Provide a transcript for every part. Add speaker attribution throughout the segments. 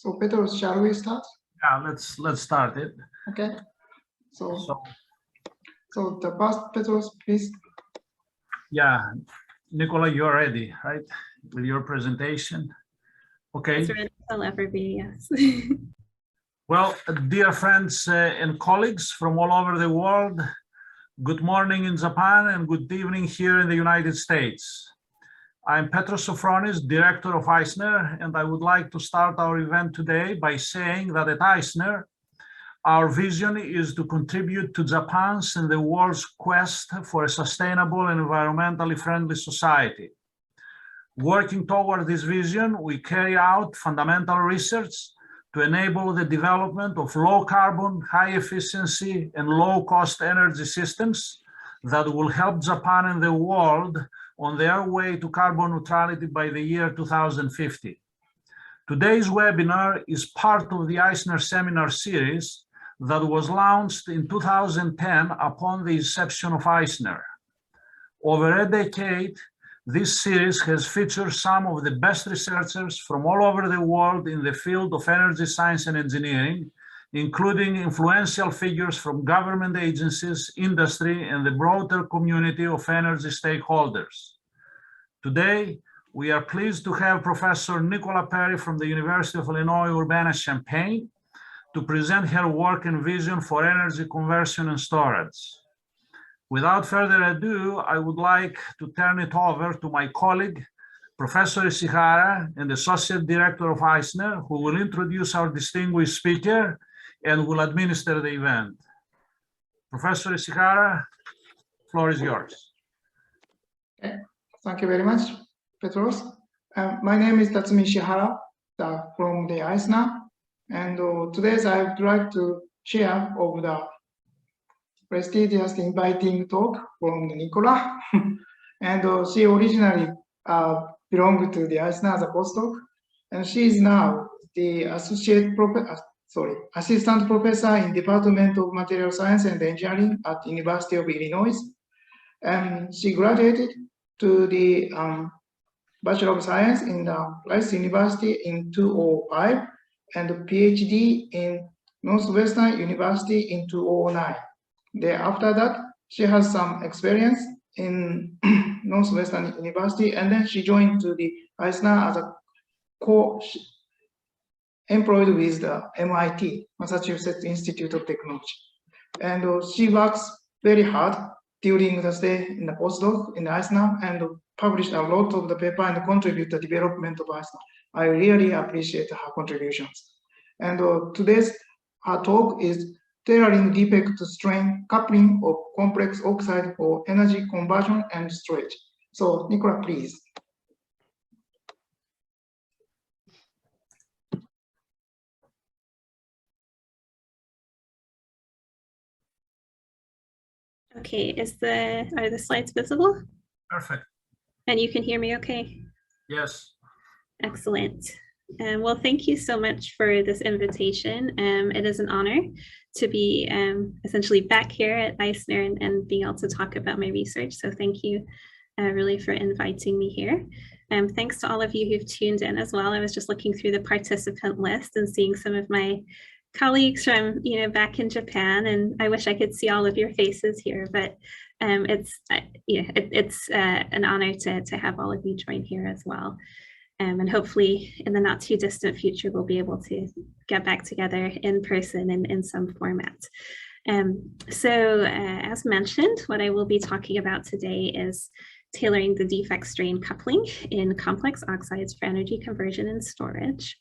Speaker 1: So Petros, shall we start?
Speaker 2: Yeah, let's start it.
Speaker 1: Okay. So the first, Petros, please.
Speaker 2: Yeah, Nicola, you're ready, right? With your presentation. Okay.
Speaker 3: It's ready. I'll ever be, yes.
Speaker 2: Well, dear friends and colleagues from all over the world, good morning in Japan and good evening here in the United States. I'm Petros Sofronis, director of I²CNER, and I would like to start our event today by saying that at I²CNER, our vision is to contribute to Japan's and the world's quest for a sustainable and environmentally friendly society. Working toward this vision, we carry out fundamental research to enable the development of low carbon, high efficiency, and low cost energy systems that will help Japan and the world on their way to carbon neutrality by the year 2050. Today's webinar is part of the I²CNER seminar series that was launched in 2010 upon the inception of I²CNER. Over a decade, this series has featured some of the best researchers from all over the world in the field of energy science and engineering, including influential figures from government agencies, industry, and the broader community of energy stakeholders. Today, we are pleased to have Professor Nicola Perry from the University of Illinois Urbana-Champaign to present her work and vision for energy conversion and storage. Without further ado, I would like to turn it over to my colleague, Professor Ishihara, and Associate Director of I²CNER, who will introduce our distinguished speaker and will administer the event. Professor Ishihara, the floor is yours.
Speaker 1: Okay. Thank you very much, Petros. My name is Tatsumi Ishihara from the I²CNER, and today I would like to share of the prestigious inviting talk from Nicola. And she originally belonged to the I²CNER as a postdoc, and she is now the assistant professor in Department of Material Science and Engineering at University of Illinois. And she graduated to the Bachelor of Science in the Rice University in 2005 and a PhD in Northwestern University in 2009. After that, she has some experience in Northwestern University, and then she joined to the I²CNER as a employed with the MIT, Massachusetts Institute of Technology. And she works very hard during the stay in the postdoc in the I²CNER and published a lot of the paper and contribute to the development of I²CNER. I really appreciate her contributions. And today's her talk is tailoring defect-strain coupling of complex oxide for energy conversion and storage. So Nicola, please.
Speaker 3: Okay, are the slides visible?
Speaker 2: Perfect.
Speaker 3: And you can hear me okay?
Speaker 2: Yes.
Speaker 3: Excellent. Well, thank you so much for this invitation. It is an honor to be essentially back here at I²CNER and being able to talk about my research. So thank you really for inviting me here. Thanks to all of you who've tuned in as well. I was just looking through the participant list and seeing some of my colleagues from back in Japan, and I wish I could see all of your faces here, but it's an honor to have all of you join here as well. And hopefully in the not too distant future, we'll be able to get back together in person and in some format. So as mentioned, what I will be talking about today is tailoring the defect-strain coupling in complex oxides for energy conversion and storage.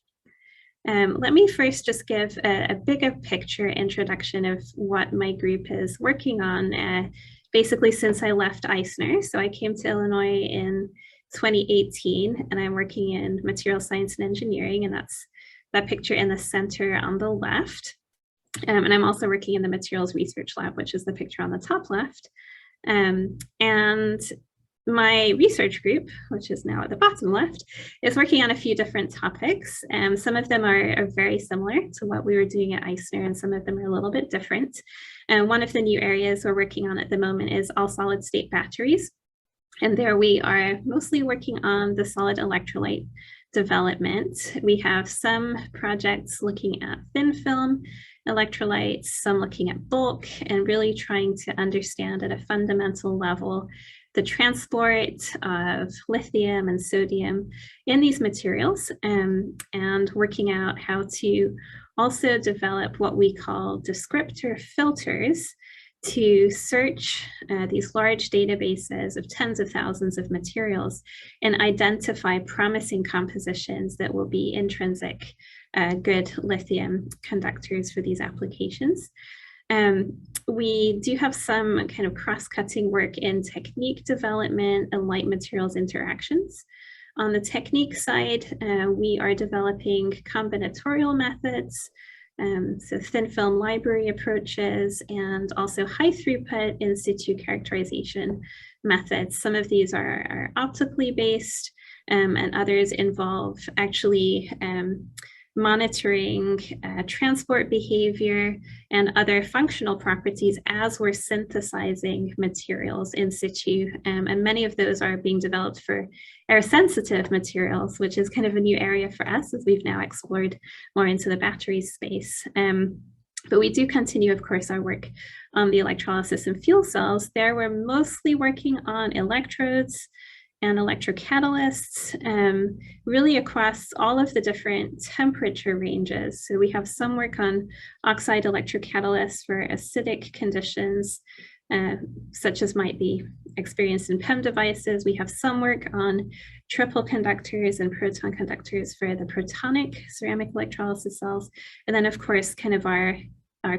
Speaker 3: Let me first just give a bigger picture introduction of what my group is working on basically since I left I²CNER. So I came to Illinois in 2018, and I'm working in material science and engineering, and that's that picture in the center on the left. And I'm also working in the materials research lab, which is the picture on the top left. And my research group, which is now at the bottom left, is working on a few different topics. Some of them are very similar to what we were doing at I²CNER, and some of them are a little bit different. And one of the new areas we're working on at the moment is all solid state batteries. And there we are mostly working on the solid electrolyte development. We have some projects looking at thin film electrolytes, some looking at bulk, and really trying to understand at a fundamental level the transport of lithium and sodium in these materials, and working out how to also develop what we call descriptor filters to search these large databases of tens of thousands of materials and identify promising compositions that will be intrinsic good lithium conductors for these applications. We do have some kind of cross-cutting work in technique development and light materials interactions. On the technique side, we are developing combinatorial methods, so thin film library approaches, and also high throughput in situ characterization methods. Some of these are optically based, and others involve actually monitoring transport behavior and other functional properties as we're synthesizing materials in situ. And many of those are being developed for air-sensitive materials, which is kind of a new area for us as we've now explored more into the battery space. But we do continue, of course, our work on the electrolysis and fuel cells. There we're mostly working on electrodes and electrocatalysts, really across all of the different temperature ranges. So we have some work on oxide electrocatalysts for acidic conditions, such as might be experienced in PEM devices. We have some work on triple conductors and proton conductors for the protonic ceramic electrolysis cells. And then, of course, kind of our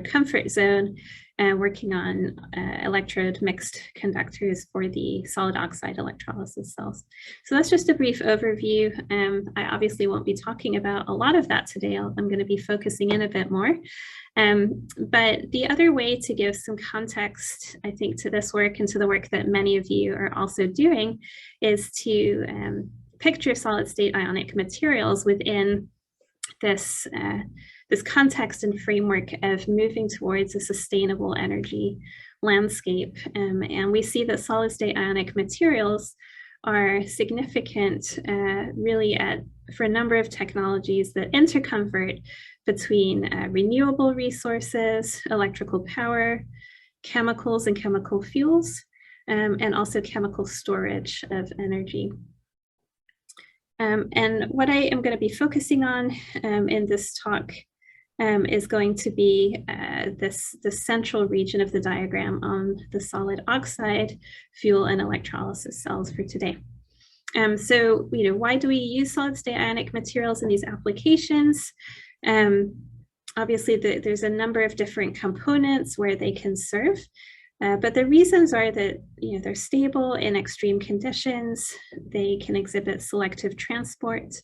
Speaker 3: comfort zone, working on electrode mixed conductors for the solid oxide electrolysis cells. So that's just a brief overview. I obviously won't be talking about a lot of that today. I'm going to be focusing in a bit more. But the other way to give some context, I think, to this work and to the work that many of you are also doing is to picture solid state ionic materials within this context and framework of moving towards a sustainable energy landscape. And we see that solid state ionic materials are significant really for a number of technologies that interconvert between renewable resources, electrical power, chemicals and chemical fuels, and also chemical storage of energy. And what I am going to be focusing on in this talk is going to be the central region of the diagram on the solid oxide fuel and electrolysis cells for today. So, why do we use solid state ionic materials in these applications? Obviously, there's a number of different components where they can serve. But the reasons are that they're stable in extreme conditions. They can exhibit selective transport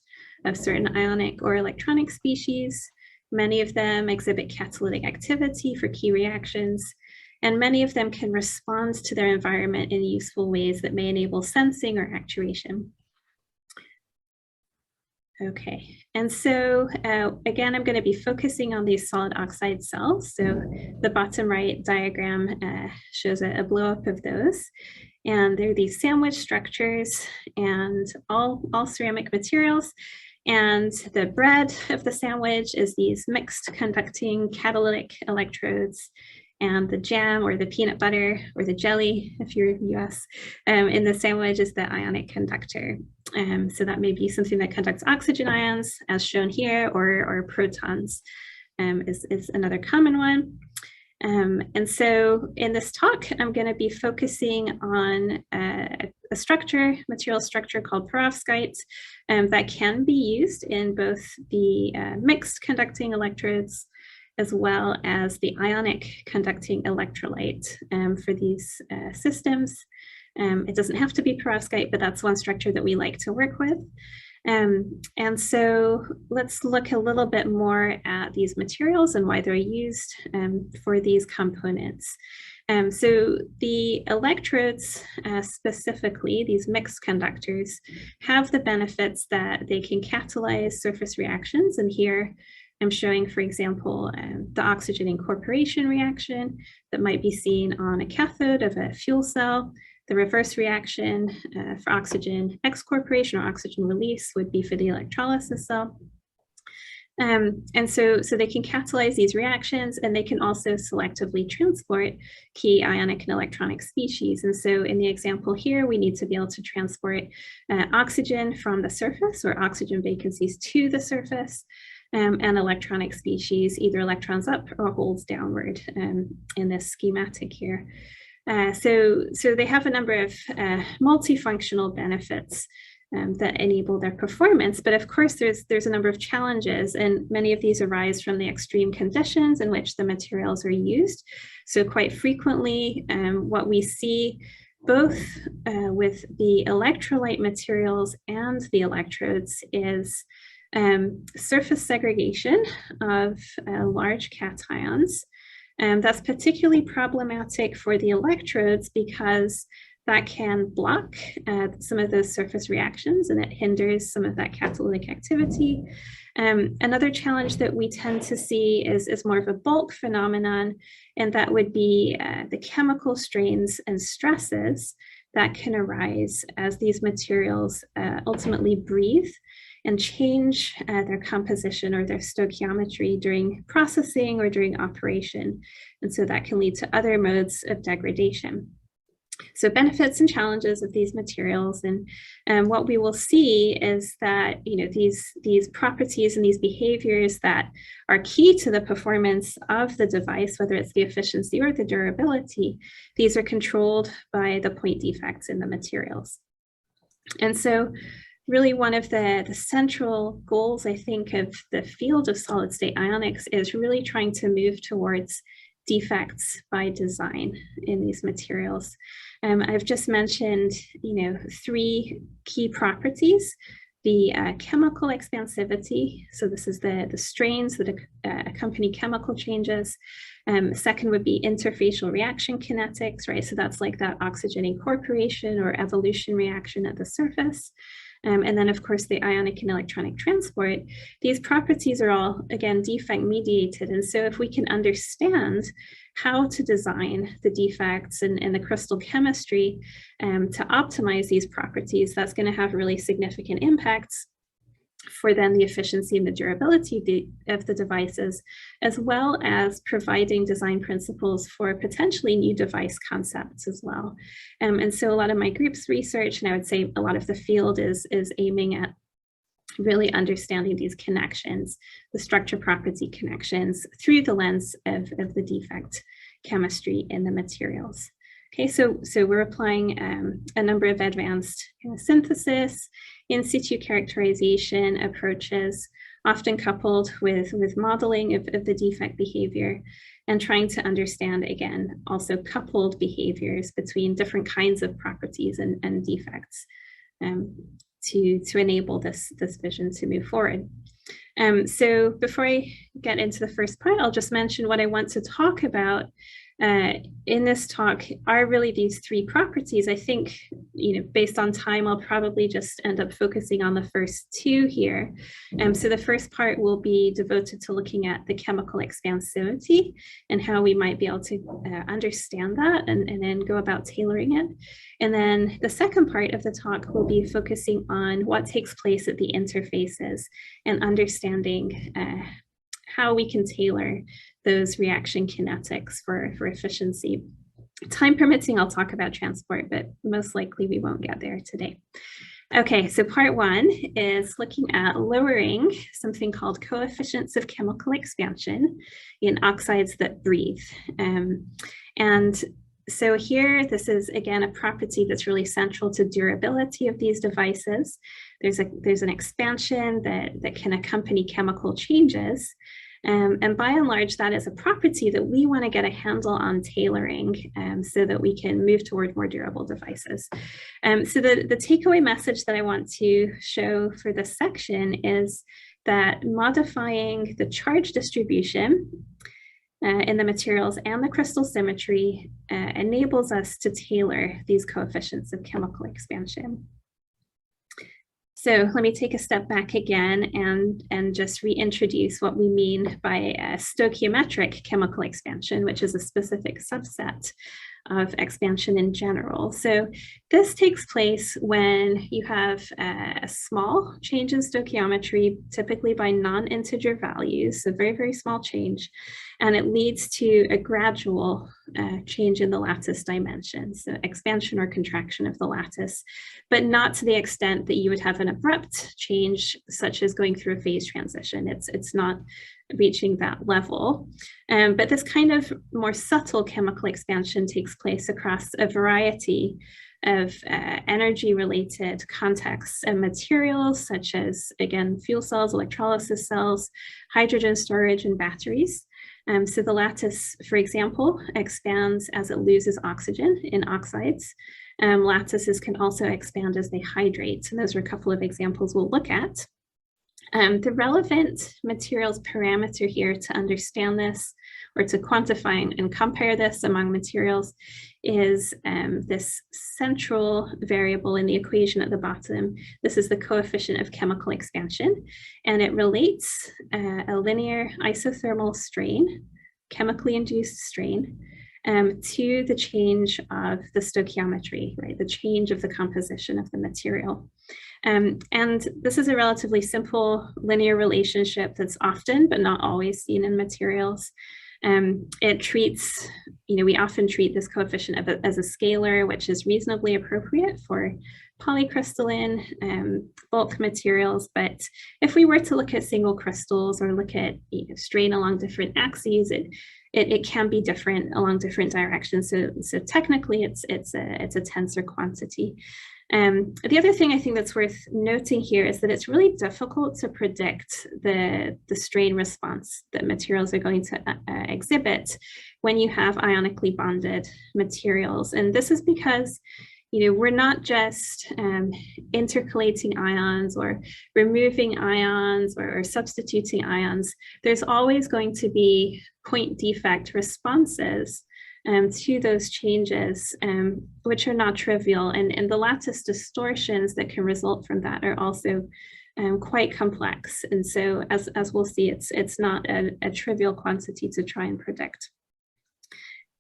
Speaker 3: of certain ionic or electronic species. Many of them exhibit catalytic activity for key reactions, and many of them can respond to their environment in useful ways that may enable sensing or actuation. Okay, and so again, I'm going to be focusing on these solid oxide cells. So the bottom right diagram shows a blow up of those. And they're these sandwich structures and all ceramic materials. And the bread of the sandwich is these mixed conducting catalytic electrodes. And the jam or the peanut butter or the jelly, if you're US, in the sandwich is the ionic conductor. So that may be something that conducts oxygen ions, as shown here, or protons is another common one. And so in this talk, I'm going to be focusing on a material structure called Perovskites that can be used in both the mixed conducting electrodes as well as the ionic conducting electrolyte for these systems. It doesn't have to be perovskite, but that's one structure that we like to work with. And so let's look a little bit more at these materials and why they're used for these components. So the electrodes specifically, these mixed conductors, have the benefits that they can catalyze surface reactions. And here I'm showing, for example, the oxygen incorporation reaction that might be seen on a cathode of a fuel cell. The reverse reaction for oxygen excorporation or oxygen release would be for the electrolysis cell. And so they can catalyze these reactions, and they can also selectively transport key ionic and electronic species. And so in the example here, we need to be able to transport oxygen from the surface, or oxygen vacancies to the surface, and electronic species, either electrons up or holes downward in this schematic here. So they have a number of multifunctional benefits that enable their performance. But of course, there's a number of challenges, and many of these arise from the extreme conditions in which the materials are used. So quite frequently, what we see both with the electrolyte materials and the electrodes is surface segregation of large cations. That's particularly problematic for the electrodes because that can block some of those surface reactions, and it hinders some of that catalytic activity. Another challenge that we tend to see is more of a bulk phenomenon, and that would be the chemical strains and stresses that can arise as these materials ultimately breathe and change their composition or their stoichiometry during processing or during operation. And so that can lead to other modes of degradation. So benefits and challenges of these materials, and what we will see is that these properties and these behaviors that are key to the performance of the device, whether it's the efficiency or the durability, these are controlled by the point defects in the materials. And so really one of the central goals, I think, of the field of solid state ionics is really trying to move towards defects by design in these materials. I've just mentioned, three key properties: the chemical expansivity. So this is the strains that accompany chemical changes. Second would be interfacial reaction kinetics, right? So that's like that oxygen incorporation or evolution reaction at the surface. And then, of course, the ionic and electronic transport. These properties are all, again, defect mediated. And so if we can understand how to design the defects and the crystal chemistry to optimize these properties, that's going to have really significant impacts for then the efficiency and the durability of the devices, as well as providing design principles for potentially new device concepts as well. And so a lot of my group's research, and I would say a lot of the field is aiming at really understanding these connections, the structure property connections, through the lens of the defect chemistry in the materials. Okay, so we're applying a number of advanced synthesis, in situ characterization approaches, often coupled with modeling of the defect behavior, and trying to understand, again, also coupled behaviors between different kinds of properties and defects to enable this vision to move forward. So before I get into the first part, I'll just mention what I want to talk about in this talk are really these three properties. I think, based on time, I'll probably just end up focusing on the first two here. So the first part will be devoted to looking at the chemical expansivity and how we might be able to understand that and then go about tailoring it. And then the second part of the talk will be focusing on what takes place at the interfaces and understanding how we can tailor those reaction kinetics for efficiency. Time permitting, I'll talk about transport, but most likely we won't get there today. Okay, so part one is looking at lowering something called coefficients of chemical expansion in oxides that breathe. And so here, this is, again, a property that's really central to durability of these devices. There's an expansion that can accompany chemical changes. And by and large, that is a property that we want to get a handle on tailoring so that we can move toward more durable devices. So the takeaway message that I want to show for this section is that modifying the charge distribution in the materials and the crystal symmetry enables us to tailor these coefficients of chemical expansion. So let me take a step back again and just reintroduce what we mean by stoichiometric chemical expansion, which is a specific subset of expansion in general. So this takes place when you have a small change in stoichiometry, typically by non-integer values, so very, very small change, and it leads to a gradual change in the lattice dimension, so expansion or contraction of the lattice, but not to the extent that you would have an abrupt change, such as going through a phase transition. It's not reaching that level. But this kind of more subtle chemical expansion takes place across a variety of energy-related contexts and materials, such as, again, fuel cells, electrolysis cells, hydrogen storage, and batteries. So the lattice, for example, expands as it loses oxygen in oxides. Lattices can also expand as they hydrate. And those are a couple of examples we'll look at. The relevant materials parameter here to understand this, or to quantify and compare this among materials, is this central variable in the equation at the bottom. This is the coefficient of chemical expansion, and it relates a linear isothermal strain, chemically induced strain, to the change of the stoichiometry, right? The change of the composition of the material. And this is a relatively simple linear relationship that's often, but not always, seen in materials. It treats, we often treat this coefficient as a scalar, which is reasonably appropriate for polycrystalline bulk materials. But if we were to look at single crystals or look at strain along different axes, it can be different along different directions. So technically, it's a tensor quantity. The other thing I think that's worth noting here is that it's really difficult to predict the strain response that materials are going to exhibit when you have ionically bonded materials. And this is because we're not just intercalating ions or removing ions or substituting ions. There's always going to be point defect responses to those changes, which are not trivial. And the lattice distortions that can result from that are also quite complex. And so as we'll see, it's not a trivial quantity to try and predict.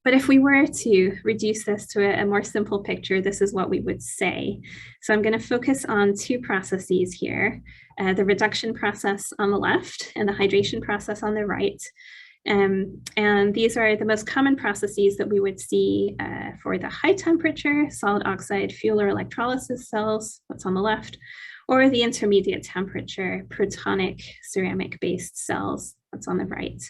Speaker 3: But if we were to reduce this to a more simple picture, this is what we would say. So I'm going to focus on two processes here, the reduction process on the left and the hydration process on the right. And these are the most common processes that we would see for the high temperature solid oxide fuel or electrolysis cells, that's on the left, or the intermediate temperature protonic ceramic based cells, that's on the right.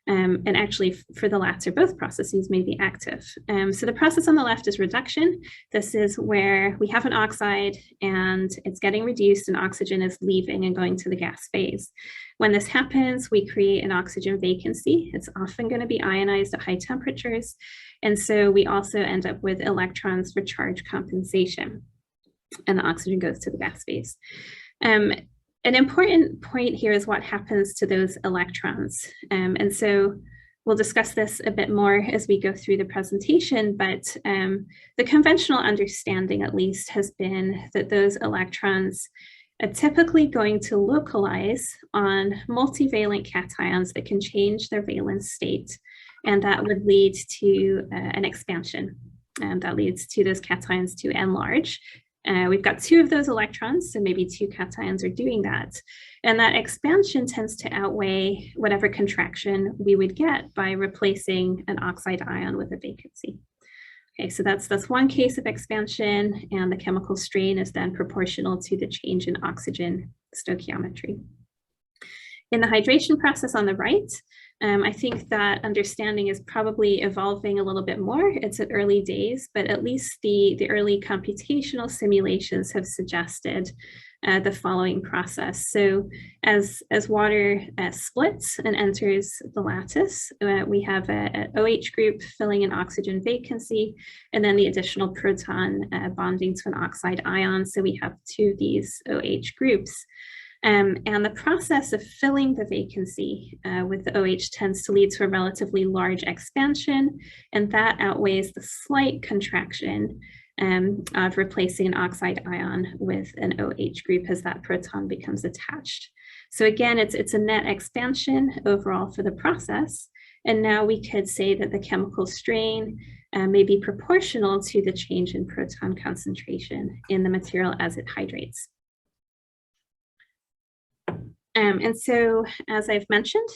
Speaker 3: And actually for the latter, both processes may be active. So the process on the left is reduction. This is where we have an oxide and it's getting reduced and oxygen is leaving and going to the gas phase. When this happens, we create an oxygen vacancy. It's often going to be ionized at high temperatures. And so we also end up with electrons for charge compensation. And the oxygen goes to the gas phase. An important point here is what happens to those electrons. And so we'll discuss this a bit more as we go through the presentation, but the conventional understanding, at least, has been that those electrons are typically going to localize on multivalent cations that can change their valence state, and that would lead to an expansion. That leads to those cations to enlarge. We've got two of those electrons, so maybe two cations are doing that. And that expansion tends to outweigh whatever contraction we would get by replacing an oxide ion with a vacancy. Okay, so that's one case of expansion, and the chemical strain is then proportional to the change in oxygen stoichiometry. In the hydration process on the right, I think that understanding is probably evolving a little bit more. It's at early days, but at least the early computational simulations have suggested the following process. So as water splits and enters the lattice, we have an OH group filling an oxygen vacancy, and then the additional proton bonding to an oxide ion. So we have two of these OH groups. And the process of filling the vacancy with the OH tends to lead to a relatively large expansion, and that outweighs the slight contraction of replacing an oxide ion with an OH group as that proton becomes attached. So again, it's a net expansion overall for the process. And now we could say that the chemical strain may be proportional to the change in proton concentration in the material as it hydrates. And so, as I've mentioned,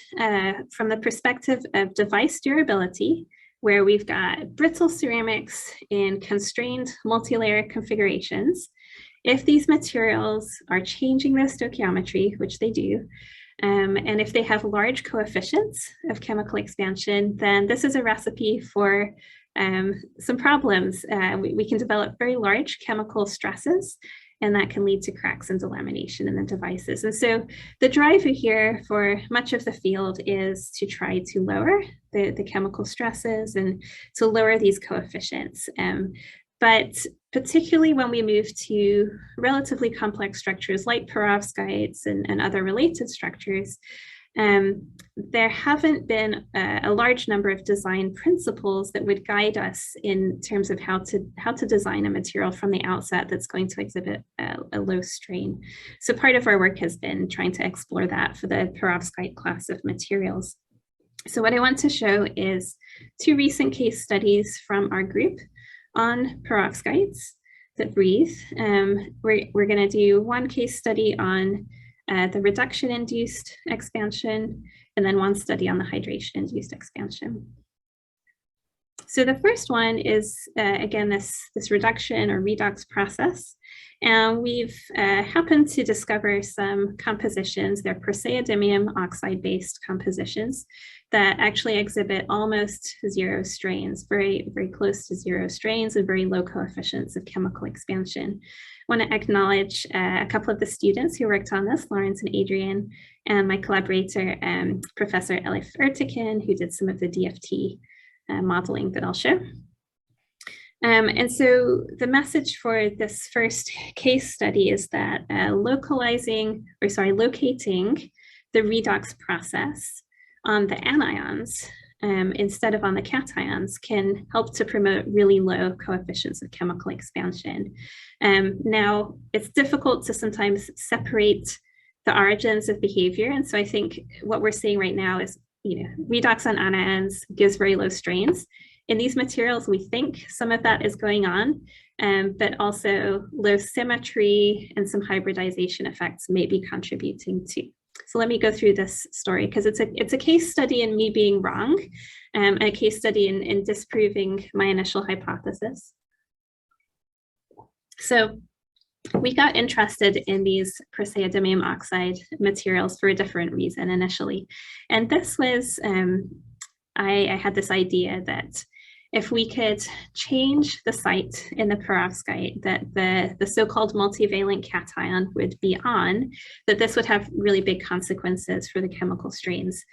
Speaker 3: from the perspective of device durability, where we've got brittle ceramics in constrained multi-layer configurations, if these materials are changing their stoichiometry, which they do, and if they have large coefficients of chemical expansion, then this is a recipe for some problems. We can develop very large chemical stresses, and that can lead to cracks and delamination in the devices. And so the driver here for much of the field is to try to lower the chemical stresses and to lower these coefficients. But particularly when we move to relatively complex structures like perovskites and other related structures, there haven't been a large number of design principles that would guide us in terms of how to design a material from the outset that's going to exhibit a low strain. So part of our work has been trying to explore that for the perovskite class of materials. So what I want to show is two recent case studies from our group on perovskites that breathe. We're going to do one case study on the reduction-induced expansion, and then one study on the hydration-induced expansion. So the first one is, again, this reduction or redox process. And we've happened to discover some compositions. They're praseodymium oxide-based compositions that actually exhibit almost zero strains, very, very close to zero strains and very low coefficients of chemical expansion. I want to acknowledge a couple of the students who worked on this, Lawrence and Adrian, and my collaborator, Professor Elif Ertekin, who did some of the DFT modeling that I'll show. And so the message for this first case study is that locating the redox process on the anions instead of on the cations can help to promote really low coefficients of chemical expansion. Now, it's difficult to sometimes separate the origins of behavior. And so I think what we're seeing right now is, redox on anions gives very low strains. In these materials, we think some of that is going on, but also low symmetry and some hybridization effects may be contributing too. So let me go through this story because it's a case study in me being wrong, a case study in disproving my initial hypothesis. So we got interested in these praseodymium oxide materials for a different reason initially. And this was, I had this idea that if we could change the site in the perovskite that the so-called multivalent cation would be on, that this would have really big consequences for the chemical strains.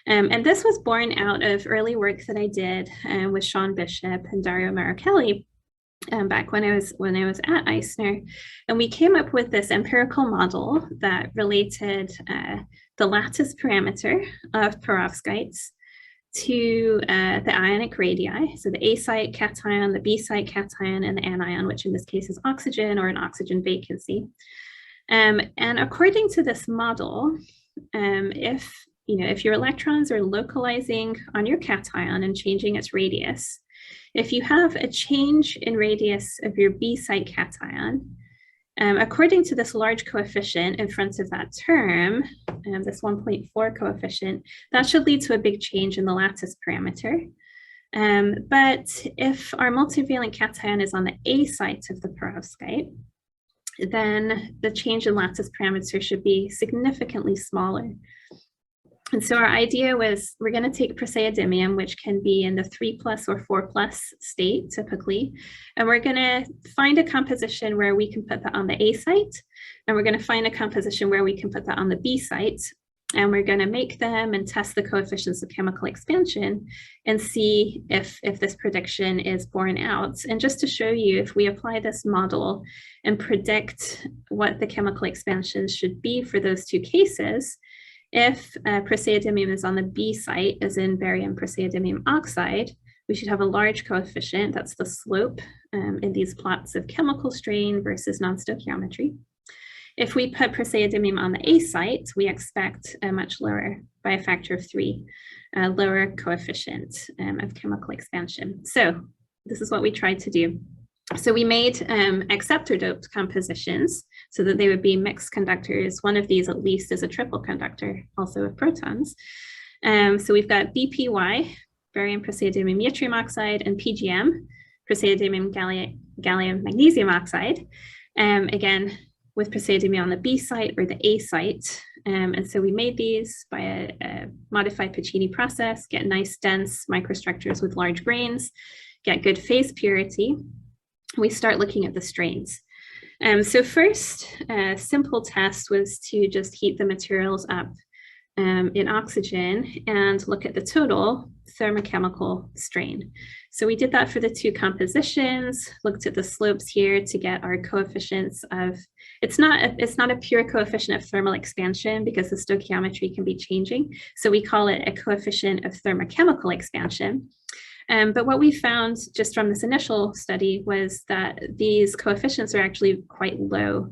Speaker 3: And this was born out of early work that I did with Sean Bishop and Dario Marichelli back when I was at I²CNER. And we came up with this empirical model that related the lattice parameter of perovskites to the ionic radii, so the A site cation, the B site cation, and the anion, which in this case is oxygen or an oxygen vacancy. And according to this model, if your electrons are localizing on your cation and changing its radius, if you have a change in radius of your B site cation, according to this large coefficient in front of that term, this 1.4 coefficient, that should lead to a big change in the lattice parameter. But if our multivalent cation is on the A site of the perovskite, then the change in lattice parameter should be significantly smaller. And so our idea was we're going to take praseodymium, which can be in the 3+ or 4+ state typically, and we're going to find a composition where we can put that on the A site, and we're going to find a composition where we can put that on the B site, and we're going to make them and test the coefficients of chemical expansion and see if this prediction is borne out. And just to show you, if we apply this model and predict what the chemical expansion should be for those two cases, if praseodymium is on the B site, as in barium praseodymium oxide, we should have a large coefficient, that's the slope in these plots of chemical strain versus non-stoichiometry. If we put praseodymium on the A site, we expect a much lower, by a factor of 3, lower coefficient of chemical expansion. So this is what we tried to do. So we made acceptor doped compositions so that they would be mixed conductors. One of these at least is a triple conductor, also of protons. So we've got BPY, barium praseodymium yttrium oxide, and PGM, praseodymium gallium magnesium oxide. Again, with praseodymium on the B site or the A site. And so we made these by a modified Pacini process, get nice dense microstructures with large grains, get good phase purity. We start looking at the strains. So first, a simple test was to just heat the materials up in oxygen and look at the total thermochemical strain. So we did that for the two compositions, looked at the slopes here to get our coefficients of, it's not a pure coefficient of thermal expansion because the stoichiometry can be changing. So we call it a coefficient of thermochemical expansion. But what we found just from this initial study was that these coefficients are actually quite low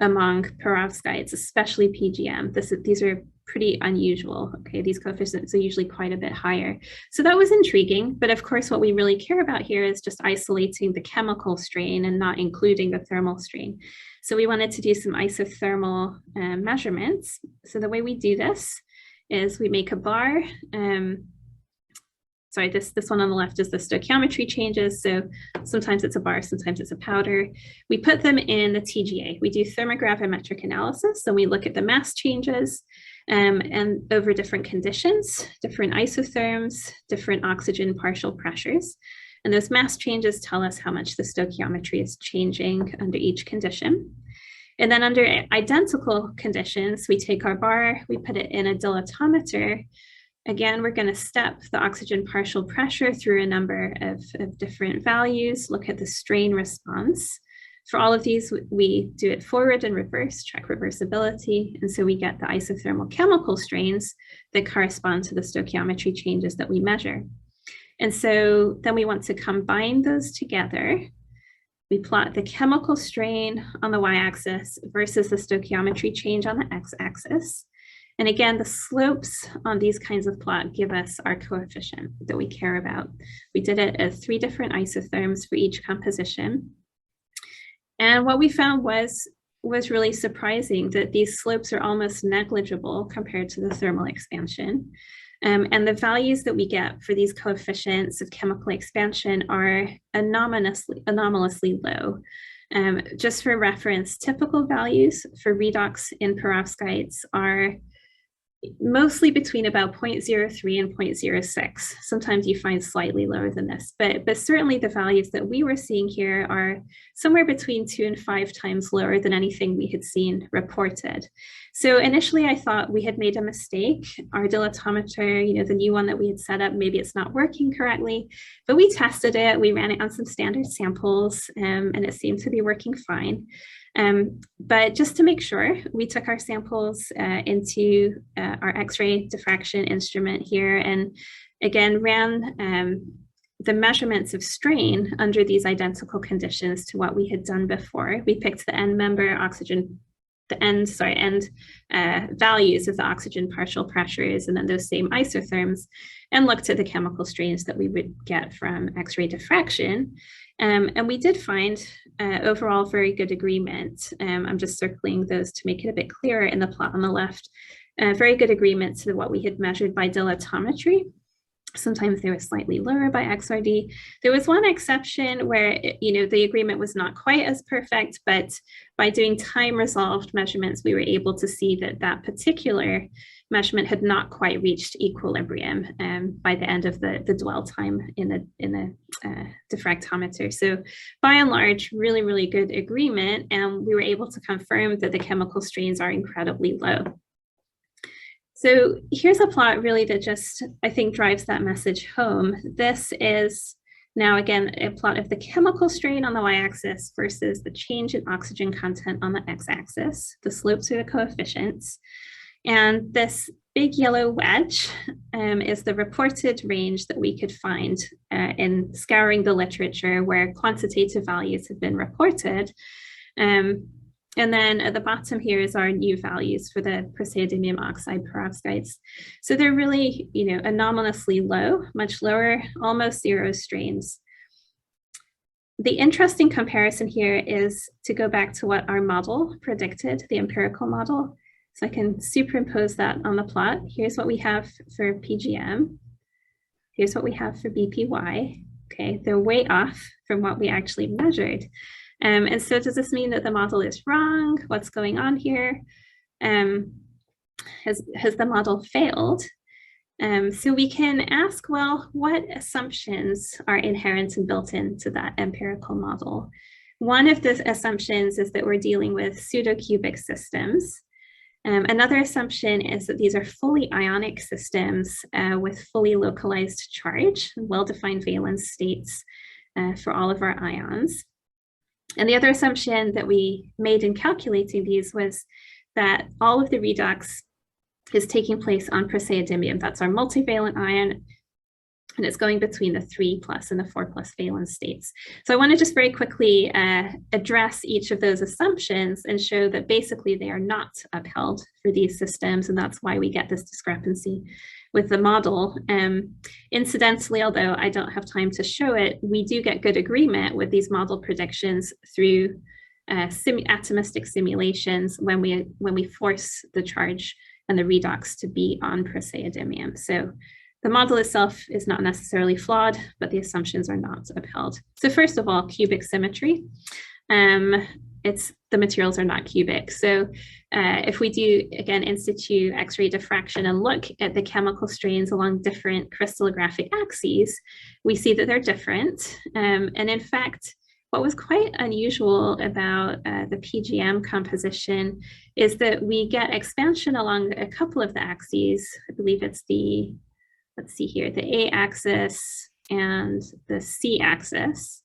Speaker 3: among perovskites, especially PGM. These are pretty unusual. Okay, these coefficients are usually quite a bit higher. So that was intriguing. But of course, what we really care about here is just isolating the chemical strain and not including the thermal strain. So we wanted to do some isothermal measurements. So the way we do this is we make a bar. Sorry, this one on the left is the stoichiometry changes. So sometimes it's a bar, sometimes it's a powder. We put them in the TGA. We do thermogravimetric analysis. So we look at the mass changes and over different conditions, different isotherms, different oxygen partial pressures. And those mass changes tell us how much the stoichiometry is changing under each condition. And then under identical conditions, we take our bar, we put it in a dilatometer. Again, we're going to step the oxygen partial pressure through a number of different values, look at the strain response. For all of these, we do it forward and reverse, check reversibility. And so we get the isothermal chemical strains that correspond to the stoichiometry changes that we measure. And so then we want to combine those together. We plot the chemical strain on the y-axis versus the stoichiometry change on the x-axis. And again, the slopes on these kinds of plot give us our coefficient that we care about. We did it as 3 different isotherms for each composition. And what we found was really surprising that these slopes are almost negligible compared to the thermal expansion. And the values that we get for these coefficients of chemical expansion are anomalously low. Just for reference, typical values for redox in perovskites are mostly between about 0.03 and 0.06. Sometimes you find slightly lower than this, but certainly the values that we were seeing here are somewhere between 2 and 5 times lower than anything we had seen reported. So initially I thought we had made a mistake. Our dilatometer, the new one that we had set up, maybe it's not working correctly, but we tested it. We ran it on some standard samples and it seemed to be working fine. But just to make sure, we took our samples into our X-ray diffraction instrument here and again ran the measurements of strain under these identical conditions to what we had done before. We picked the end member oxygen, end values of the oxygen partial pressures and then those same isotherms and looked at the chemical strains that we would get from X-ray diffraction. And we did find overall very good agreement. I'm just circling those to make it a bit clearer in the plot on the left. Very good agreement to what we had measured by dilatometry. Sometimes they were slightly lower by XRD. There was one exception where, the agreement was not quite as perfect, but by doing time resolved measurements, we were able to see that that particular measurement had not quite reached equilibrium by the end of the dwell time in the diffractometer. So by and large, really, really good agreement. And we were able to confirm that the chemical strains are incredibly low. So here's a plot really that just, I think, drives that message home. This is now, again, a plot of the chemical strain on the y-axis versus the change in oxygen content on the x-axis. The slopes are the coefficients. And this big yellow wedge is the reported range that we could find in scouring the literature where quantitative values have been reported. And then at the bottom here is our new values for the praseodymium oxide perovskites. So they're really, anomalously low, much lower, almost 0 strains. the interesting comparison here is to go back to what our model predicted, the empirical model. So I can superimpose that on the plot. Here's what we have for PGM. Here's what we have for BPY. Okay, they're way off from what we actually measured. And so does this mean that the model is wrong? What's going on here? Has the model failed? So we can ask, well, what assumptions are inherent and built into that empirical model? One of the assumptions is that we're dealing with pseudo-cubic systems. Another assumption is that these are fully ionic systems with fully localized charge, well-defined valence states for all of our ions. And the other assumption that we made in calculating these was that all of the redox is taking place on praseodymium. That's our multivalent ion, and it's going between the 3+ and the 4+ valence states. So I want to just very quickly address each of those assumptions and show that basically they are not upheld for these systems, and that's why we get this discrepancy with the model. Incidentally, although I don't have time to show it, we do get good agreement with these model predictions through atomistic simulations when we force the charge and the redox to be on praseodymium. So the model itself is not necessarily flawed, but the assumptions are not upheld. So first of all, cubic symmetry. The materials are not cubic. So if we do, again, institute X-ray diffraction and look at the chemical strains along different crystallographic axes, we see that they're different. And in fact, what was quite unusual about the PGM composition is that we get expansion along a couple of the axes. I believe it's the, let's see here, the A-axis and the C-axis,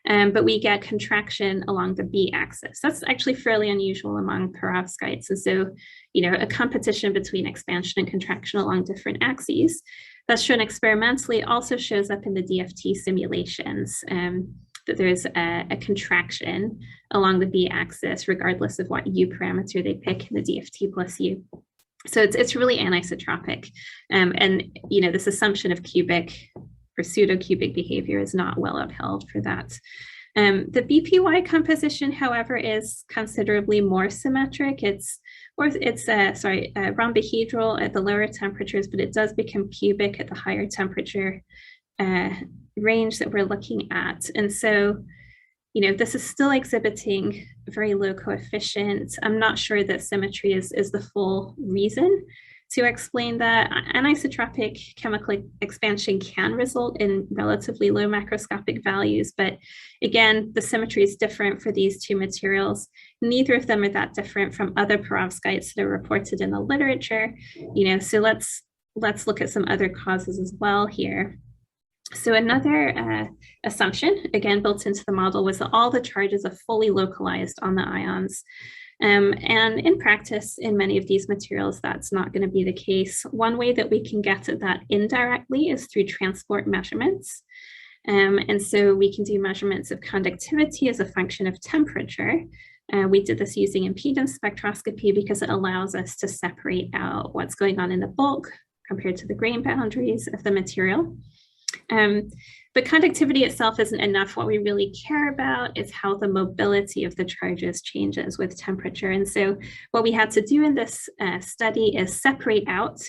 Speaker 3: but we get contraction along the B-axis. That's actually fairly unusual among perovskites. And so, a competition between expansion and contraction along different axes that's shown experimentally also shows up in the DFT simulations. That there's a contraction along the B-axis, regardless of what U parameter they pick in the DFT plus U. So it's really anisotropic. And this assumption of cubic or pseudo-cubic behavior is not well upheld for that. The BPY composition, however, is considerably more symmetric. It's rhombohedral at the lower temperatures, but it does become cubic at the higher temperature range that we're looking at. And so, this is still exhibiting very low coefficient. I'm not sure that symmetry is the full reason to explain that. Anisotropic chemical expansion can result in relatively low macroscopic values, but again, the symmetry is different for these two materials. Neither of them are that different from other perovskites that are reported in the literature. So let's look at some other causes as well here. So another assumption, again, built into the model, was that all the charges are fully localized on the ions. And in practice, in many of these materials, that's not going to be the case. One way that we can get at that indirectly is through transport measurements. And so we can do measurements of conductivity as a function of temperature. We did this using impedance spectroscopy because it allows us to separate out what's going on in the bulk compared to the grain boundaries of the material. But conductivity itself isn't enough. What we really care about is how the mobility of the charges changes with temperature. And so what we had to do in this study is separate out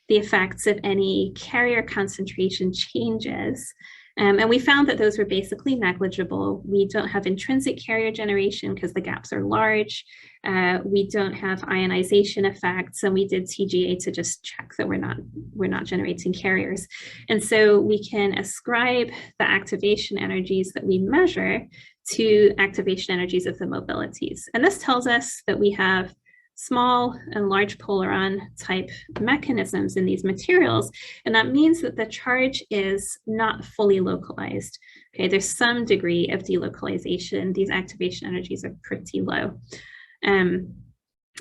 Speaker 3: the effects of any carrier concentration changes. And we found that those were basically negligible. We don't have intrinsic carrier generation because the gaps are large. We don't have ionization effects, and we did TGA to just check that we're not generating carriers. And so we can ascribe the activation energies that we measure to activation energies of the mobilities. And this tells us that we have small and large polaron type mechanisms in these materials. And that means that the charge is not fully localized. Okay, there's some degree of delocalization. These activation energies are pretty low.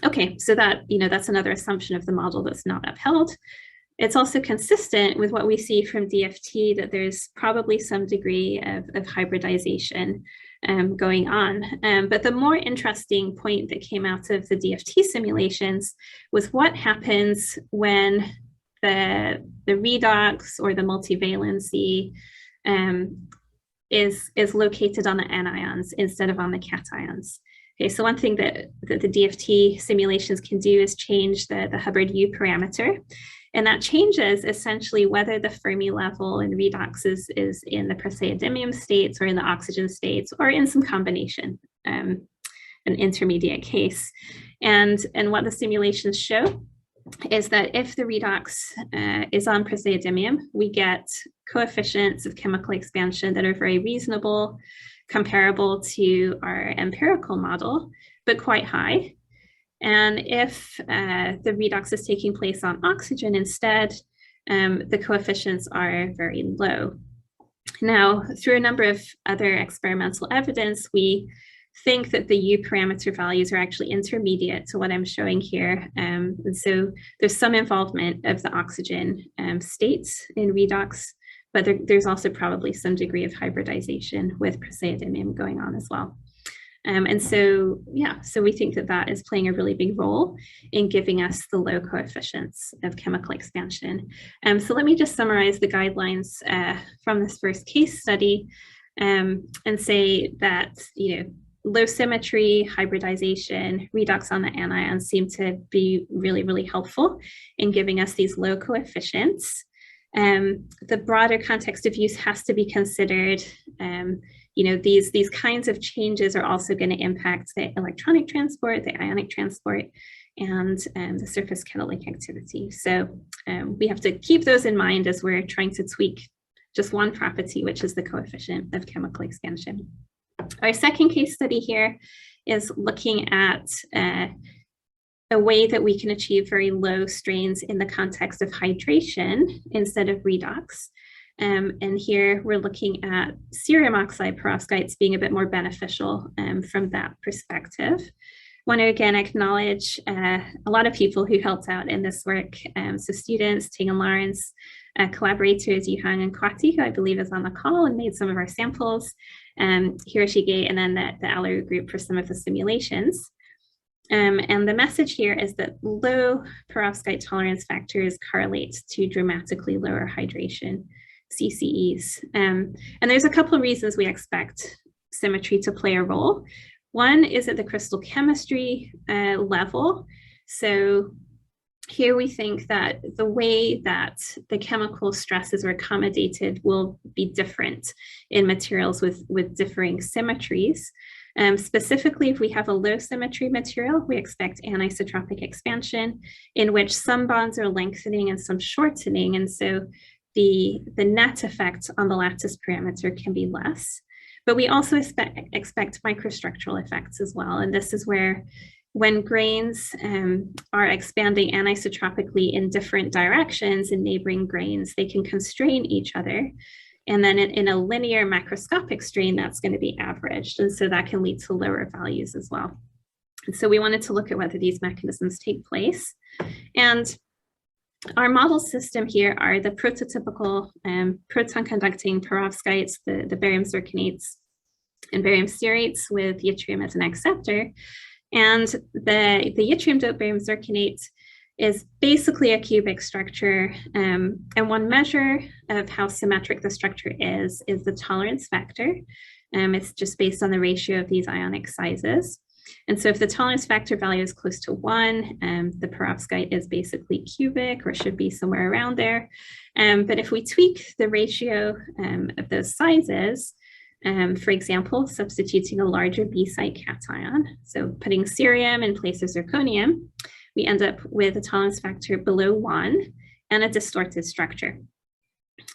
Speaker 3: Okay, so that, that's another assumption of the model that's not upheld. It's also consistent with what we see from DFT, that there's probably some degree of hybridization going on. But the more interesting point that came out of the DFT simulations was what happens when the redox or the multivalency is located on the anions instead of on the cations. Okay, so one thing that the DFT simulations can do is change the Hubbard U parameter. And that changes essentially whether the Fermi level in redox is in the praseodymium states or in the oxygen states or in some combination, an intermediate case. And what the simulations show is that if the redox is on praseodymium, we get coefficients of chemical expansion that are very reasonable, comparable to our empirical model, but quite high. And if the redox is taking place on oxygen instead, the coefficients are very low. Now, through a number of other experimental evidence, we think that the U parameter values are actually intermediate to what I'm showing here. And so there's some involvement of the oxygen states in redox, but there's also probably some degree of hybridization with praseodymium going on as well. And so, yeah, so we think that that is playing a really big role in giving us the low coefficients of chemical expansion. So let me just summarize the guidelines from this first case study and say that, you know, low symmetry, hybridization, redox on the anions seem to be really, really helpful in giving us these low coefficients. The broader context of use has to be considered. You know, these kinds of changes are also going to impact the electronic transport, the ionic transport, and the surface catalytic activity. So we have to keep those in mind as we're trying to tweak just one property, which is the coefficient of chemical expansion. Our second case study here is looking at a way that we can achieve very low strains in the context of hydration instead of redox. And here we're looking at cerium oxide perovskites being a bit more beneficial from that perspective. Want to again acknowledge a lot of people who helped out in this work. So students, Ting and Lawrence, collaborators, Yuhang and Kwati, who I believe is on the call and made some of our samples, Hiroshige, and then the Alaru group for some of the simulations. And the message here is that low perovskite tolerance factors correlate to dramatically lower hydration CCEs. And there's a couple of reasons we expect symmetry to play a role. One is at the crystal chemistry level. So here we think that the way that the chemical stresses are accommodated will be different in materials with differing symmetries. Specifically, if we have a low symmetry material, we expect anisotropic expansion in which some bonds are lengthening and some shortening. And so the net effect on the lattice parameter can be less. But we also expect microstructural effects as well. And this is where when grains are expanding anisotropically in different directions in neighboring grains, they can constrain each other. And then in a linear macroscopic strain, that's going to be averaged. And so that can lead to lower values as well. And so we wanted to look at whether these mechanisms take place. And our model system here are the prototypical proton conducting perovskites, the barium zirconates and barium ceriates with yttrium as an acceptor. And the yttrium doped barium zirconate is basically a cubic structure. And one measure of how symmetric the structure is the tolerance factor. It's just based on the ratio of these ionic sizes. And so if the tolerance factor value is close to 1, the perovskite is basically cubic or should be somewhere around there. But if we tweak the ratio of those sizes, for example, substituting a larger B site cation, so putting cerium in place of zirconium, we end up with a tolerance factor below 1 and a distorted structure.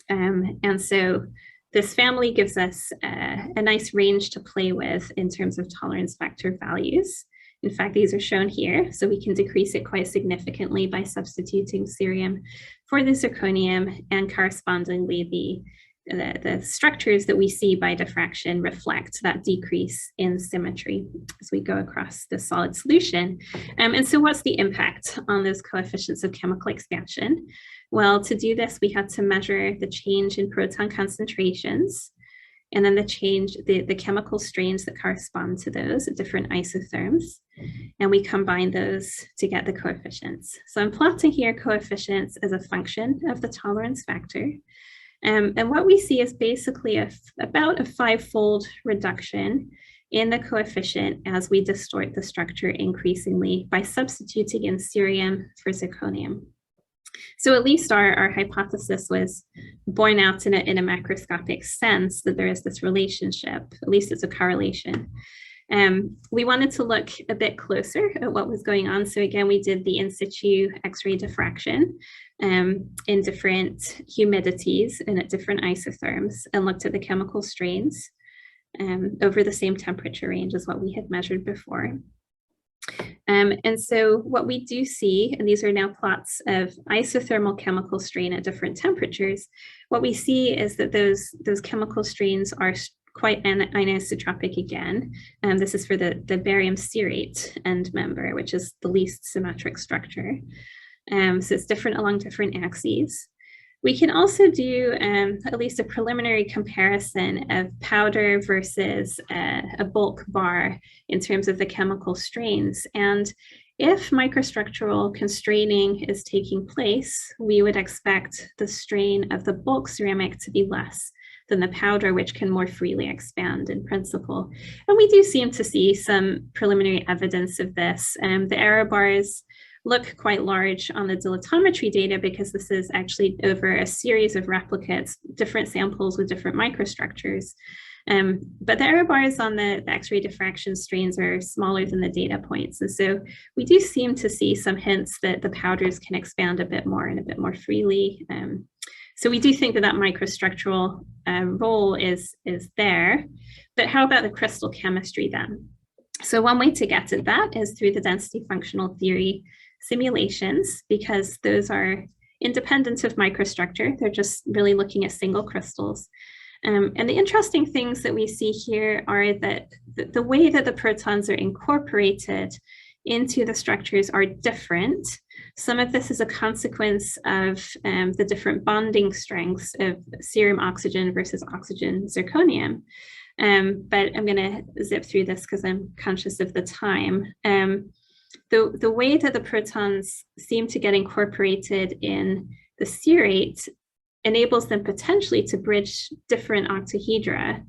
Speaker 3: And so this family gives us a nice range to play with in terms of tolerance factor values. In fact, these are shown here, so we can decrease it quite significantly by substituting cerium for the zirconium, and correspondingly the structures that we see by diffraction reflect that decrease in symmetry as we go across the solid solution. And so what's the impact on those coefficients of chemical expansion? Well, to do this, we had to measure the change in proton concentrations and then the chemical strains that correspond to those at different isotherms. And we combine those to get the coefficients. So I'm plotting here coefficients as a function of the tolerance factor. And what we see is basically about a 5-fold reduction in the coefficient as we distort the structure increasingly by substituting in cerium for zirconium. So at least our hypothesis was borne out in a macroscopic sense that there is this relationship, at least it's a correlation. We wanted to look a bit closer at what was going on. So again, we did the in situ X-ray diffraction in different humidities and at different isotherms and looked at the chemical strains over the same temperature range as what we had measured before. And so what we do see, and these are now plots of isothermal chemical strain at different temperatures, what we see is that those chemical strains are quite anisotropic again. This is for the barium cerate end member, which is the least symmetric structure. So it's different along different axes. We can also do at least a preliminary comparison of powder versus a bulk bar in terms of the chemical strains. And if microstructural constraining is taking place, we would expect the strain of the bulk ceramic to be less than the powder, which can more freely expand in principle. And we do seem to see some preliminary evidence of this. The error bars look quite large on the dilatometry data because this is actually over a series of replicates, different samples with different microstructures. But the error bars on the X-ray diffraction strains are smaller than the data points. And so we do seem to see some hints that the powders can expand a bit more and a bit more freely. So we do think that microstructural role is there. But how about the crystal chemistry then? So one way to get at that is through the density functional theory simulations, because those are independent of microstructure. They're just really looking at single crystals. And the interesting things that we see here are that the way that the protons are incorporated into the structures are different. Some of this is a consequence of the different bonding strengths of cerium oxygen versus oxygen zirconium. But I'm going to zip through this because I'm conscious of the time. The way that the protons seem to get incorporated in the cerate enables them potentially to bridge different octahedra,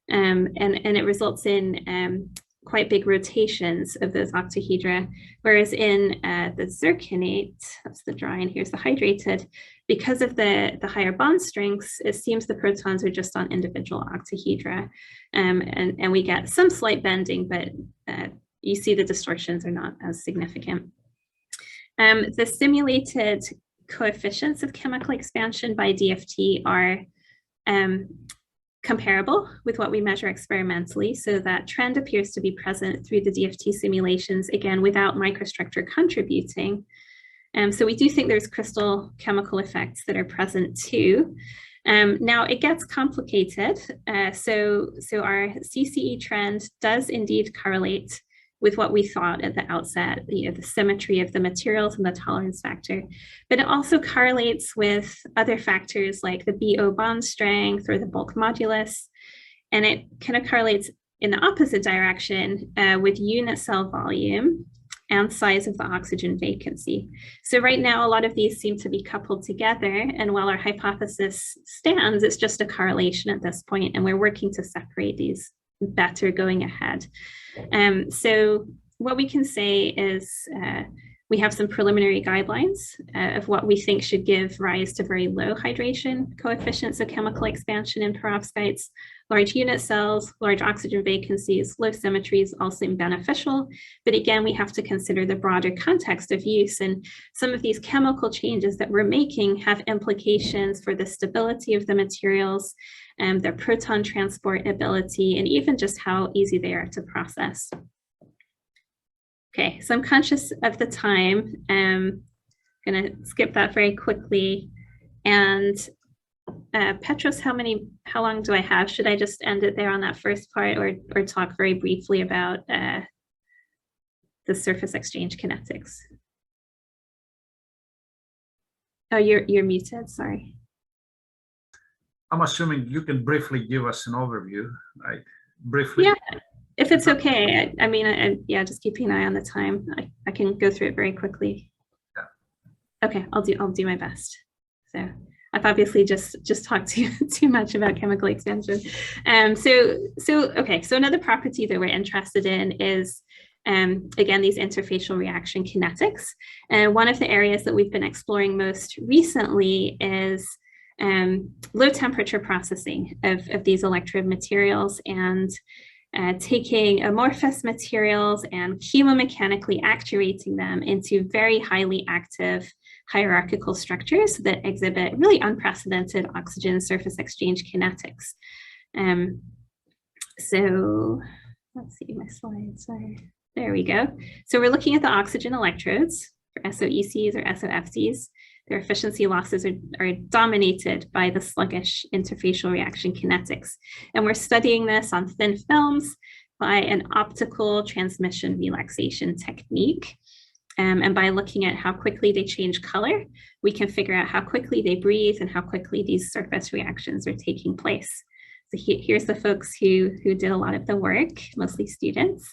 Speaker 3: and it results in quite big rotations of those octahedra, whereas in the zirconate, that's the dry and here's the hydrated, because of the higher bond strengths, it seems the protons are just on individual octahedra, and we get some slight bending, but you see the distortions are not as significant. The simulated coefficients of chemical expansion by DFT are comparable with what we measure experimentally. So that trend appears to be present through the DFT simulations, again, without microstructure contributing. So we do think there's crystal chemical effects that are present too. Now it gets complicated. So our CCE trend does indeed correlate with what we thought at the outset, the symmetry of the materials and the tolerance factor, but it also correlates with other factors like the BO bond strength or the bulk modulus, and it kind of correlates in the opposite direction with unit cell volume and size of the oxygen vacancy. So right now, a lot of these seem to be coupled together, and while our hypothesis stands, it's just a correlation at this point, and we're working to separate these better going ahead. So what we can say is we have some preliminary guidelines of what we think should give rise to very low hydration coefficients of chemical expansion in perovskites. Large unit cells, large oxygen vacancies, low symmetries all seem beneficial. But again, we have to consider the broader context of use, and some of these chemical changes that we're making have implications for the stability of the materials, their proton transport ability, and even just how easy they are to process. Okay, so I'm conscious of the time. I'm gonna skip that very quickly. And Petros, how long do I have? Should I just end it there on that first part, or talk very briefly about the surface exchange kinetics? Oh, you're muted, sorry.
Speaker 2: I'm assuming you can briefly give us an overview, right? Briefly.
Speaker 3: Yeah, if it's okay. I mean, yeah, just keeping an eye on the time. I can go through it very quickly.
Speaker 2: Yeah.
Speaker 3: Okay, I'll do my best. So I've obviously just talked too much about chemical expansion. So another property that we're interested in is, again, these interfacial reaction kinetics. And one of the areas that we've been exploring most recently is low temperature processing of these electrode materials, and taking amorphous materials and chemomechanically actuating them into very highly active hierarchical structures that exhibit really unprecedented oxygen surface exchange kinetics. So let's see, my slides are, there we go. So we're looking at the oxygen electrodes for SOECs or SOFCs. Their efficiency losses are dominated by the sluggish interfacial reaction kinetics. And we're studying this on thin films by an optical transmission relaxation technique. And by looking at how quickly they change color, we can figure out how quickly they breathe and how quickly these surface reactions are taking place. So here's the folks who did a lot of the work, mostly students.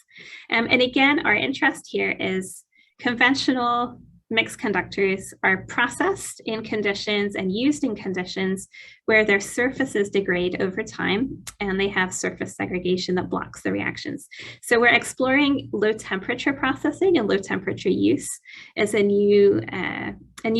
Speaker 3: And again, our interest here is conventional mixed conductors are processed in conditions and used in conditions where their surfaces degrade over time and they have surface segregation that blocks the reactions. So we're exploring low temperature processing and low temperature use as a new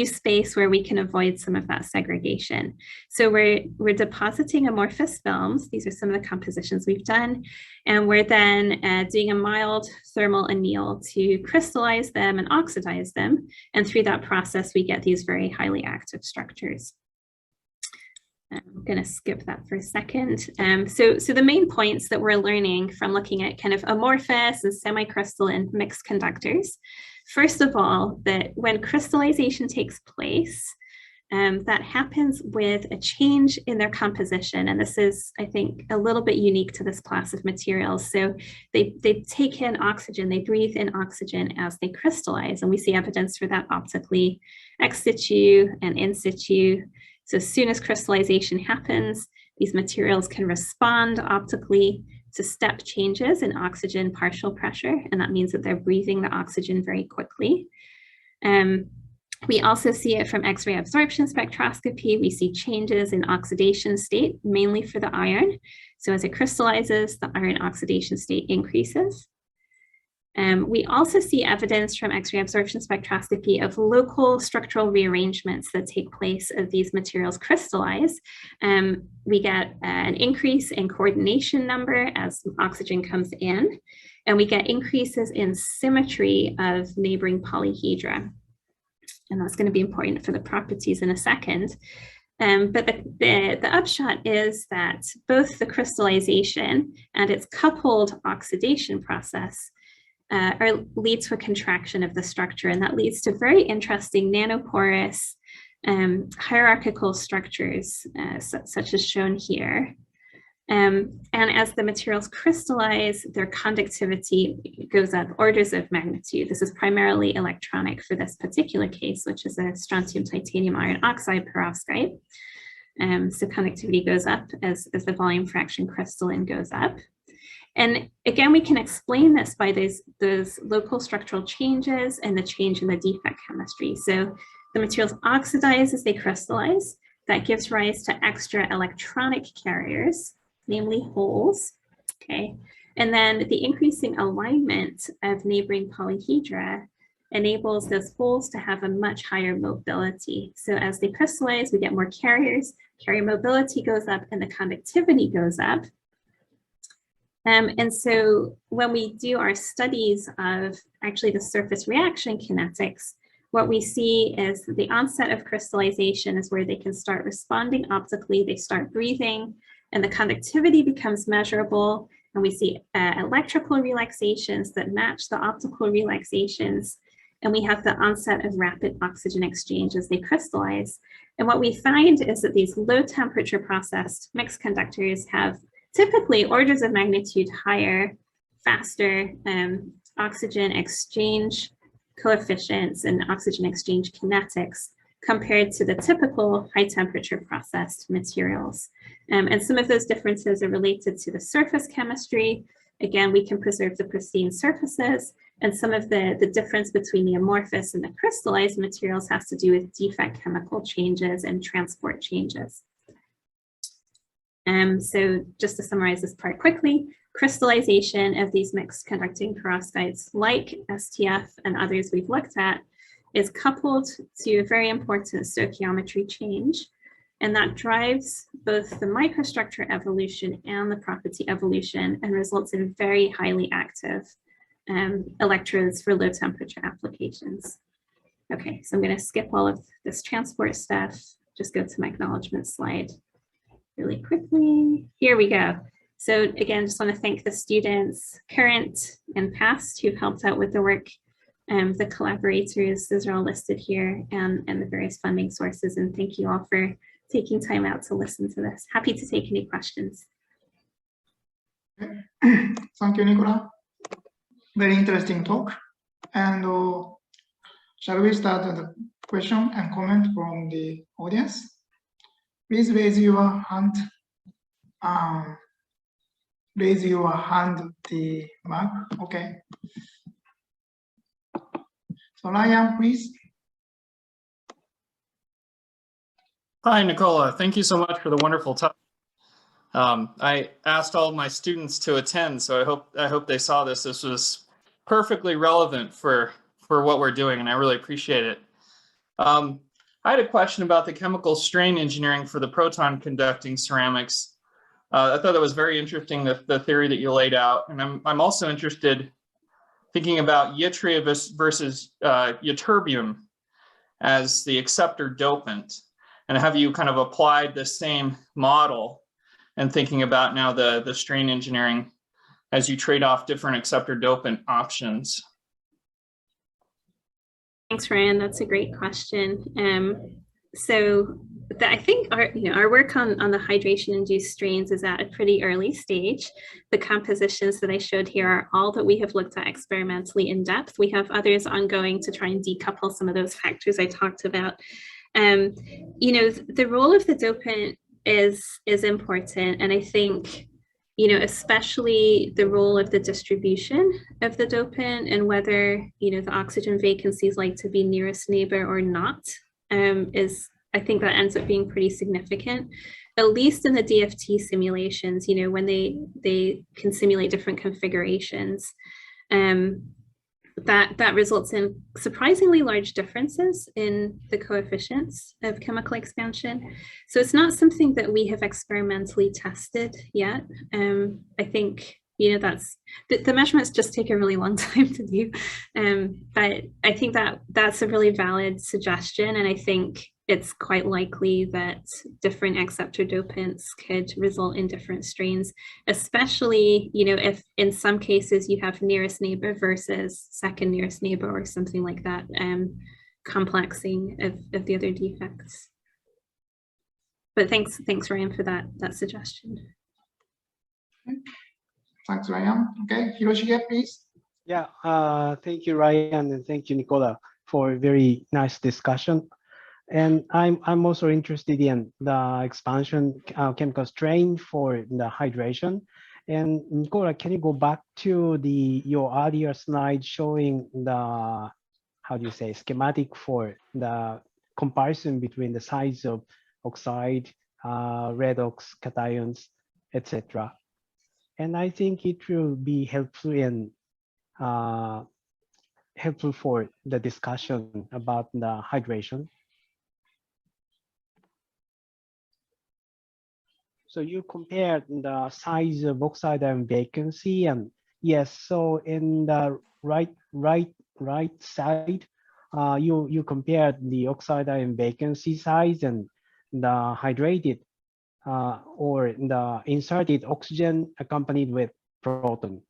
Speaker 3: space where we can avoid some of that segregation. So we're depositing amorphous films. These are some of the compositions we've done. And we're then doing a mild thermal anneal to crystallize them and oxidize them. And through that process, we get these very highly active structures. I'm going to skip that for a second. So the main points that we're learning from looking at kind of amorphous and semi-crystalline mixed conductors. First of all, that when crystallization takes place, that happens with a change in their composition. And this is, I think, a little bit unique to this class of materials. So they take in oxygen, they breathe in oxygen as they crystallize. And we see evidence for that optically ex situ and in situ. So as soon as crystallization happens, these materials can respond optically to step changes in oxygen partial pressure. And that means that they're breathing the oxygen very quickly. We also see it from X-ray absorption spectroscopy. We see changes in oxidation state, mainly for the iron. So as it crystallizes, the iron oxidation state increases. We also see evidence from X-ray absorption spectroscopy of local structural rearrangements that take place as these materials crystallize. We get an increase in coordination number as oxygen comes in, and we get increases in symmetry of neighboring polyhedra. And that's going to be important for the properties in a second. But the upshot is that both the crystallization and its coupled oxidation process lead to a contraction of the structure, and that leads to very interesting nanoporous hierarchical structures, such as shown here. And as the materials crystallize, their conductivity goes up orders of magnitude. This is primarily electronic for this particular case, which is a strontium titanium iron oxide perovskite. So conductivity goes up as the volume fraction crystalline goes up. And again, we can explain this by those local structural changes and the change in the defect chemistry. So the materials oxidize as they crystallize. That gives rise to extra electronic carriers, namely holes, okay? And then the increasing alignment of neighboring polyhedra enables those holes to have a much higher mobility. So as they crystallize, we get more carriers, carrier mobility goes up and the conductivity goes up. And so when we do our studies of actually the surface reaction kinetics, what we see is the onset of crystallization is where they can start responding optically, they start breathing, and the conductivity becomes measurable. And we see electrical relaxations that match the optical relaxations. And we have the onset of rapid oxygen exchange as they crystallize. And what we find is that these low temperature processed mixed conductors have typically orders of magnitude higher, faster oxygen exchange coefficients and oxygen exchange kinetics compared to the typical high temperature processed materials. And some of those differences are related to the surface chemistry. Again, we can preserve the pristine surfaces, And some of the difference between the amorphous and the crystallized materials has to do with defect chemical changes and transport changes. So just to summarize this part quickly, crystallization of these mixed conducting perovskites like STF and others we've looked at is coupled to a very important stoichiometry change, and that drives both the microstructure evolution and the property evolution and results in very highly active electrodes for low temperature applications. Okay, so I'm going to skip all of this transport stuff, just go to my acknowledgement slide really quickly. Here we go. So again, just want to thank the students, current and past, who've helped out with the work. The collaborators, those are all listed here, and the various funding sources. And thank you all for taking time out to listen to this. Happy to take any questions.
Speaker 1: Thank you, Nicola. Very interesting talk. And shall we start with the question and comment from the audience? Please raise your hand. Raise your hand, the mark. Okay. So Ryan, please.
Speaker 4: Hi, Nicola. Thank you so much for the wonderful talk. I asked all of my students to attend, so I hope they saw this. This was perfectly relevant for what we're doing, and I really appreciate it. I had a question about the chemical strain engineering for the proton conducting ceramics. I thought that was very interesting, the theory that you laid out, and I'm also interested thinking about yttrium versus ytterbium as the acceptor dopant, and have you kind of applied the same model and thinking about now the strain engineering as you trade off different acceptor dopant options?
Speaker 3: Thanks, Ryan. That's a great question. I think our work on the hydration-induced strains is at a pretty early stage. The compositions that I showed here are all that we have looked at experimentally in depth. We have others ongoing to try and decouple some of those factors I talked about. The role of the dopant is important, and I think especially the role of the distribution of the dopant and whether the oxygen vacancies like to be nearest neighbor or not I think that ends up being pretty significant, at least in the DFT simulations, when they can simulate different configurations. That results in surprisingly large differences in the coefficients of chemical expansion. So it's not something that we have experimentally tested yet. I think that's the measurements just take a really long time to do. But I think that's a really valid suggestion, and I think it's quite likely that different acceptor dopants could result in different strains, especially, if in some cases you have nearest neighbor versus second nearest neighbor or something like that, complexing of the other defects. But thanks Ryan for that suggestion.
Speaker 1: Thanks, Ryan. Okay, Hiroshige, please.
Speaker 5: Yeah, thank you, Ryan, and thank you, Nicola, for a very nice discussion. And I'm also interested in the expansion chemical strain for the hydration. And Nicola, can you go back to your earlier slide showing the, schematic for the comparison between the size of oxide, redox cations, etc. And I think it will be helpful for the discussion about the hydration. So you compared the size of oxide and vacancy, and yes, so in the right side, you compared the oxide and vacancy size and the hydrated or the inserted oxygen accompanied with proton.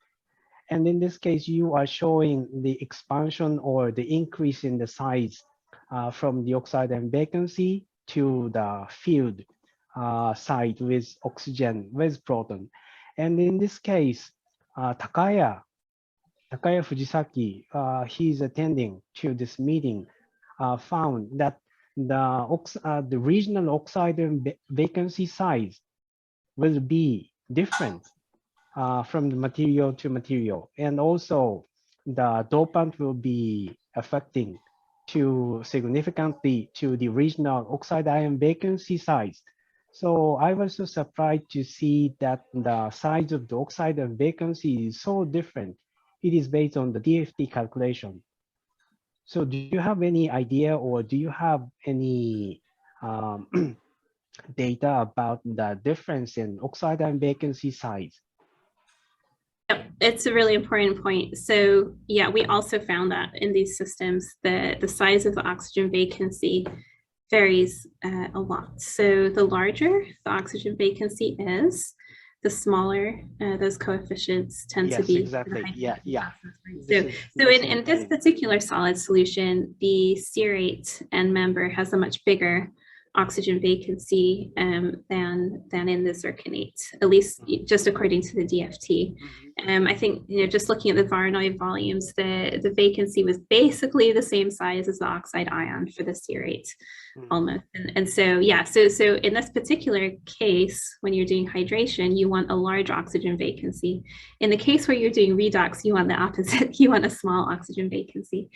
Speaker 5: And in this case, you are showing the expansion or the increase in the size from the oxide and vacancy to the filled site with oxygen with proton. And in this case, Takaya Fujisaki, he's attending to this meeting, found that the regional oxide and vacancy size will be different from the material to material. And also the dopant will be affecting to significantly to the regional oxide ion vacancy size. So I was so surprised to see that the size of the oxide ion vacancy is so different. It is based on the DFT calculation. So do you have any idea, or do you have any data about the difference in oxide ion vacancy size?
Speaker 3: Yep, it's a really important point. So yeah, we also found that in these systems, the size of the oxygen vacancy varies a lot. So the larger the oxygen vacancy is, the smaller those coefficients tend to be.
Speaker 5: Exactly. Yeah.
Speaker 3: So in this particular solid solution, the C8 end member has a much bigger oxygen vacancy than in the zirconate, at least just according to the DFT. I think, just looking at the Voronoi volumes, the vacancy was basically the same size as the oxide ion for the C8 almost. And so, yeah, so in this particular case, when you're doing hydration, you want a large oxygen vacancy. In the case where you're doing redox, you want the opposite, you want a small oxygen vacancy.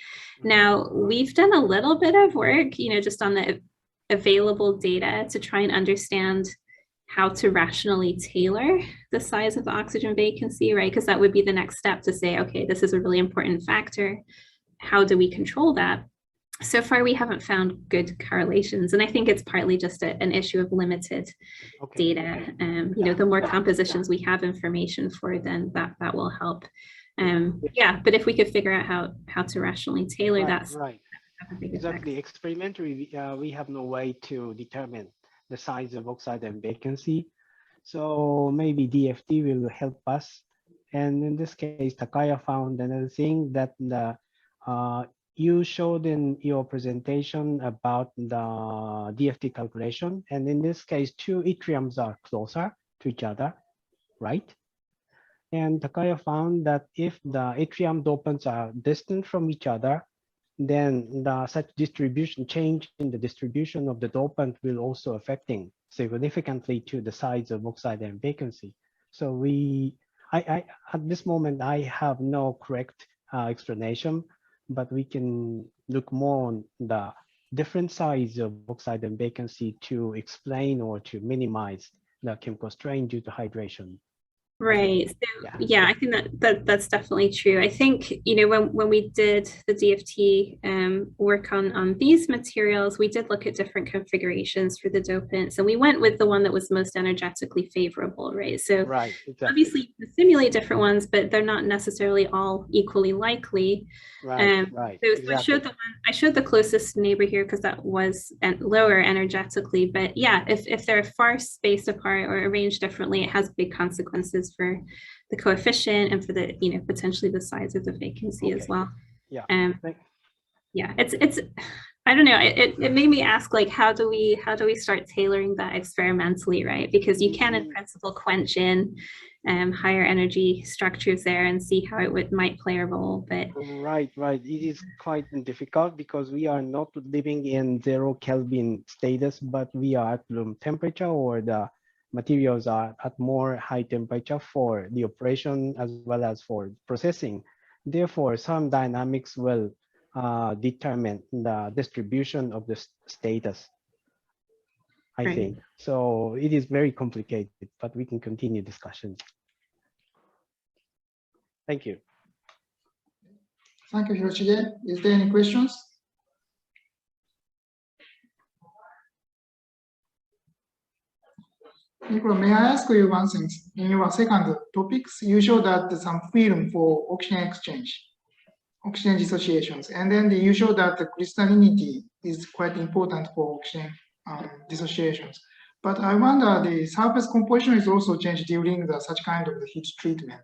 Speaker 3: Now, we've done a little bit of work, just on the available data to try and understand how to rationally tailor the size of the oxygen vacancy, right? Because that would be the next step to say, okay, this is a really important factor. How do we control that? So far, we haven't found good correlations. And I think it's partly just an issue of limited data. The more compositions we have information for, then that will help. Yeah, but if we could figure out how to rationally tailor that.
Speaker 5: Right. Exactly. Experimentally, we have no way to determine the size of oxide and vacancy. So maybe DFT will help us. And in this case, Takaya found another thing that you showed in your presentation about the DFT calculation. And in this case, two yttriums are closer to each other, right? And Takaya found that if the yttrium dopants are distant from each other, then such distribution change in the distribution of the dopant will also affecting significantly to the size of oxide and vacancy. So I at this moment, I have no correct explanation, but we can look more on the different size of oxide and vacancy to explain or to minimize the chemical strain due to hydration.
Speaker 3: Right. So yeah, I think that's definitely true. I think, when we did the DFT work on these materials, we did look at different configurations for the dopants, and we went with the one that was most energetically favorable, right? So obviously you can simulate different ones, but they're not necessarily all equally likely. So I showed the closest neighbor here because that was lower energetically, but yeah, if they're far spaced apart or arranged differently, it has big consequences for the coefficient and for the potentially the size of the vacancy as well.
Speaker 5: Yeah.
Speaker 3: It's I don't know, it made me ask, like, how do we start tailoring that experimentally, right? Because you can in principle quench in higher energy structures there and see how it might play a role, but
Speaker 5: right, it is quite difficult because we are not living in 0 Kelvin status, but we are at room temperature, or the materials are at more high temperature for the operation as well as for processing. Therefore, some dynamics will determine the distribution of the status, I think. So it is very complicated, but we can continue discussion. Thank you.
Speaker 1: Thank you, Hiroshige. Is there any questions? Nicola, may I ask you one thing? In your second topics, you showed that some film for oxygen exchange, oxygen dissociations, and then you showed that the crystallinity is quite important for oxygen dissociations. But I wonder the surface composition is also changed during such kind of the heat treatment.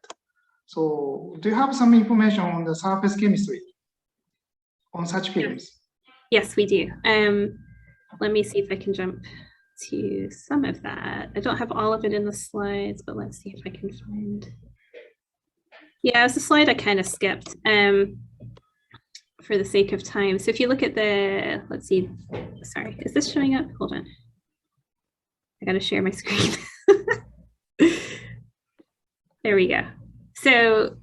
Speaker 1: So do you have some information on the surface chemistry on such films?
Speaker 3: Yes, we do. Let me see if I can jump to some of that. I don't have all of it in the slides, but let's see if I can find. Yeah, it's a slide I kind of skipped for the sake of time. So if you look at the, let's see, sorry, is this showing up? Hold on. I got to share my screen. There we go. So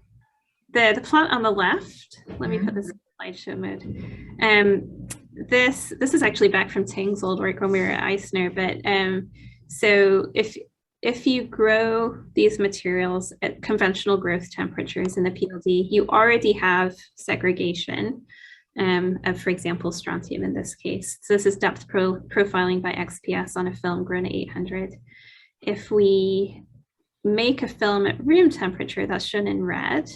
Speaker 3: the plot on the left, let me put this in slideshow mode. This is actually back from Ting's old work when we were at I²CNER, but so if you grow these materials at conventional growth temperatures in the PLD, you already have segregation of, for example, strontium in this case. So this is depth profiling by XPS on a film grown at 800. If we make a film at room temperature, that's shown in red,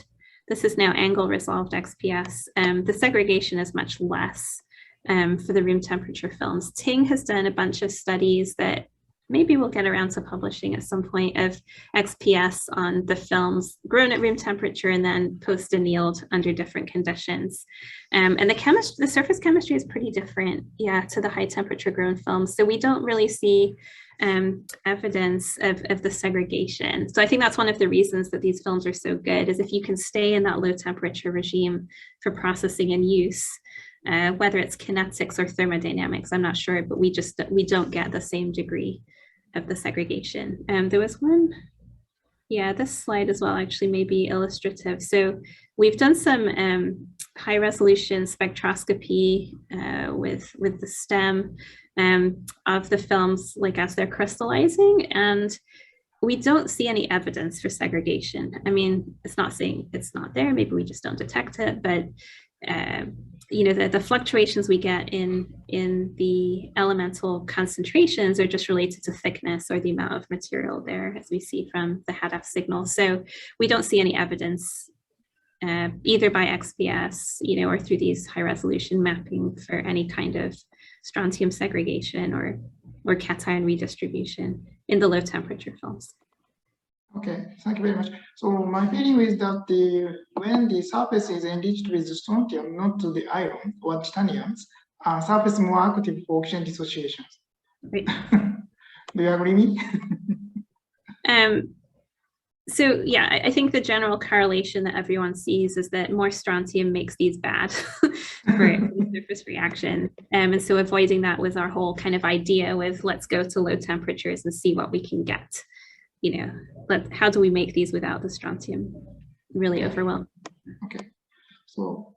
Speaker 3: this is now angle resolved XPS. The segregation is much less for the room temperature films. Ting has done a bunch of studies that maybe we'll get around to publishing at some point of XPS on the films grown at room temperature and then post-annealed under different conditions. And the surface chemistry is pretty different, yeah, to the high temperature grown films. So we don't really see evidence of the segregation. So I think that's one of the reasons that these films are so good, is if you can stay in that low temperature regime for processing and use, whether it's kinetics or thermodynamics, I'm not sure, but we don't get the same degree of the segregation. There was one, yeah, this slide as well actually may be illustrative. So we've done some high resolution spectroscopy with the stem of the films, like as they're crystallizing, and we don't see any evidence for segregation. I mean, it's not saying it's not there, maybe we just don't detect it, but you know, the fluctuations we get in the elemental concentrations are just related to thickness or the amount of material there, as we see from the HADF signal. So we don't see any evidence either by XPS, you know, or through these high resolution mapping for any kind of strontium segregation or cation redistribution in the low temperature films.
Speaker 1: Okay, thank you very much. So my feeling is that when the surface is enriched with strontium, not to the iron or titaniums, surface more active for oxygen dissociations.
Speaker 3: Right.
Speaker 1: Do you agree with me?
Speaker 3: So yeah, I think the general correlation that everyone sees is that more strontium makes these bad for surface reaction. And so avoiding that was our whole kind of idea with let's go to low temperatures and see what we can get. You know, how do we make these without the strontium really overwhelmed?
Speaker 1: Okay, so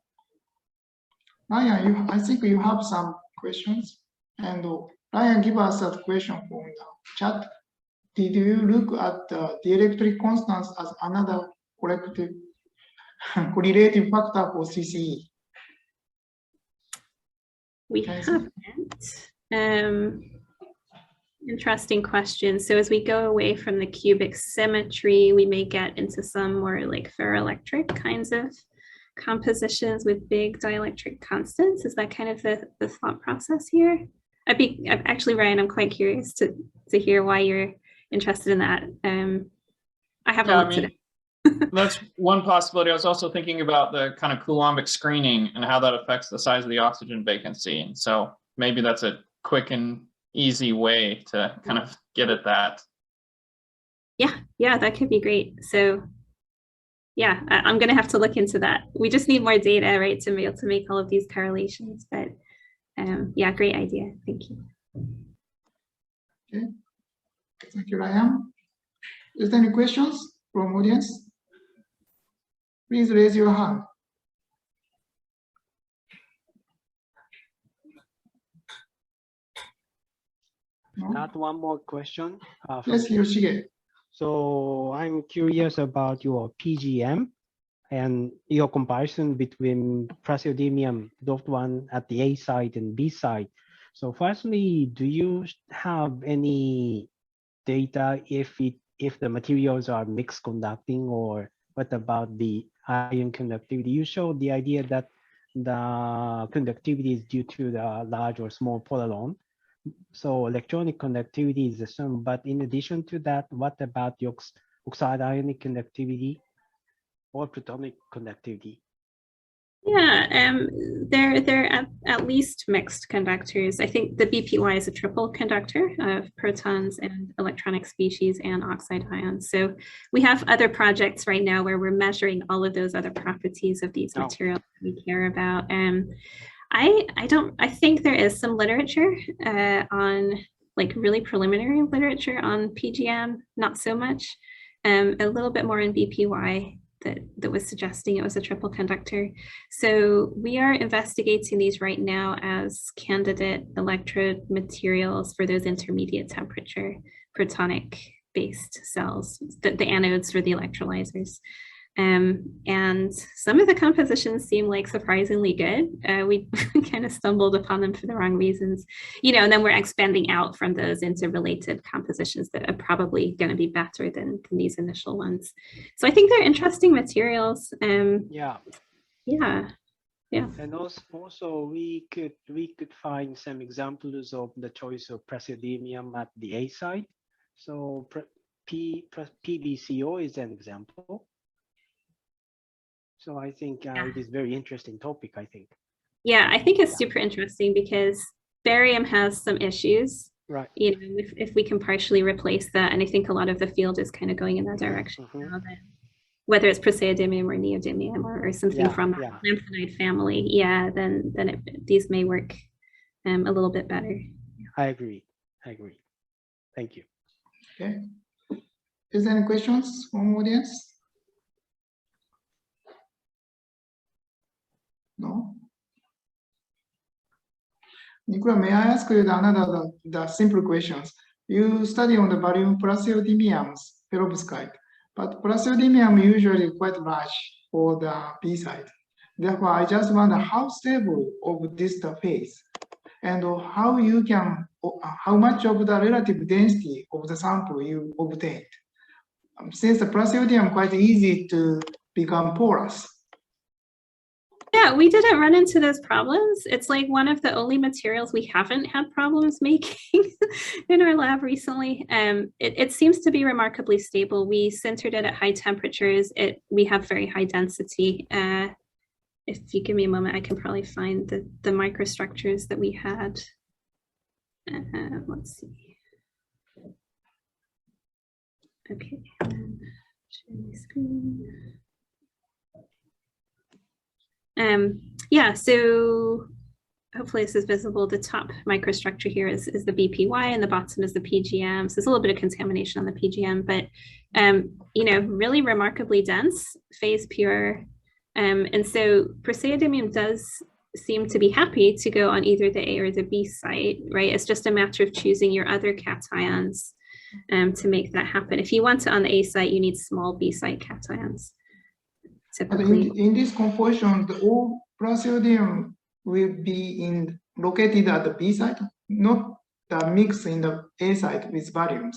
Speaker 1: Ryan, I think you have some questions, and Ryan, give us a question from the chat. Did you look at the dielectric constants as another correlative factor for CCE?
Speaker 3: We haven't. Interesting question. So as we go away from the cubic symmetry, we may get into some more like ferroelectric kinds of compositions with big dielectric constants. Is that kind of the thought process here? Actually, Ryan, I'm quite curious to hear why you're interested in that. I haven't looked at it.
Speaker 4: That's one possibility. I was also thinking about the kind of Coulombic screening and how that affects the size of the oxygen vacancy. And so maybe that's a quick and easy way to kind of get at that.
Speaker 3: Yeah, that could be great. So yeah, I'm going to have to look into that. We just need more data, right, to be able to make all of these correlations. But yeah, great idea. Thank you.
Speaker 1: Okay. Thank you, Ryan. Is there any questions from audience? Please raise your hand. No?
Speaker 5: Not one more question.
Speaker 1: Yes, Yoshige.
Speaker 5: So I'm curious about your PGM and your comparison between praseodymium doped one at the A site and B site. So firstly, do you have any data if the materials are mixed conducting, or what about the ion conductivity? You showed the idea that the conductivity is due to the large or small polaron. So electronic conductivity is the same, but in addition to that, what about the oxide ionic conductivity or protonic conductivity?
Speaker 3: Yeah, they're at least mixed conductors. I think the BPY is a triple conductor of protons and electronic species and oxide ions. So we have other projects right now where we're measuring all of those other properties of these materials we care about. I think there is some literature on, like, really preliminary literature on PGM, not so much, a little bit more in BPY. that was suggesting it was a triple conductor. So we are investigating these right now as candidate electrode materials for those intermediate temperature protonic based cells, the anodes for the electrolyzers. And some of the compositions seem like surprisingly good. We kind of stumbled upon them for the wrong reasons, and then we're expanding out from those into related compositions that are probably going to be better than these initial ones. So I think they're interesting materials.
Speaker 5: Yeah. And also we could find some examples of the choice of praseodymium at the A site. So PBCO is an example. So I think it is very interesting topic, I think.
Speaker 3: Yeah, I think it's super interesting because barium has some issues.
Speaker 5: Right.
Speaker 3: If we can partially replace that, and I think a lot of the field is kind of going in that direction now, that whether it's praseodymium or neodymium or something from the lanthanide family, then these may work a little bit better.
Speaker 5: I agree. Thank you.
Speaker 1: Okay. Is there any questions from audience? No? Nicola, may I ask you the simple questions? You study on the barium praseodymiums, perovskite, but praseodymium usually quite large for the B side. Therefore, I just wonder how stable of this phase and how much of the relative density of the sample you obtained. Since the praseodymium quite easy to become porous.
Speaker 3: Yeah, we didn't run into those problems. It's like one of the only materials we haven't had problems making in our lab recently. It seems to be remarkably stable. We sintered it at high temperatures. We have very high density. If you give me a moment, I can probably find the microstructures that we had. Let's see. Okay, share my screen. So hopefully this is visible. The top microstructure here is the BPY and the bottom is the PGM. So there's a little bit of contamination on the PGM, but really remarkably dense, phase pure. And so praseodymium does seem to be happy to go on either the A or the B site, right? It's just a matter of choosing your other cations to make that happen. If you want it on the A site, you need small B site cations.
Speaker 1: Typically. In this composition, the all praseodymium will be located at the B site, not the mix in the A site with bariums.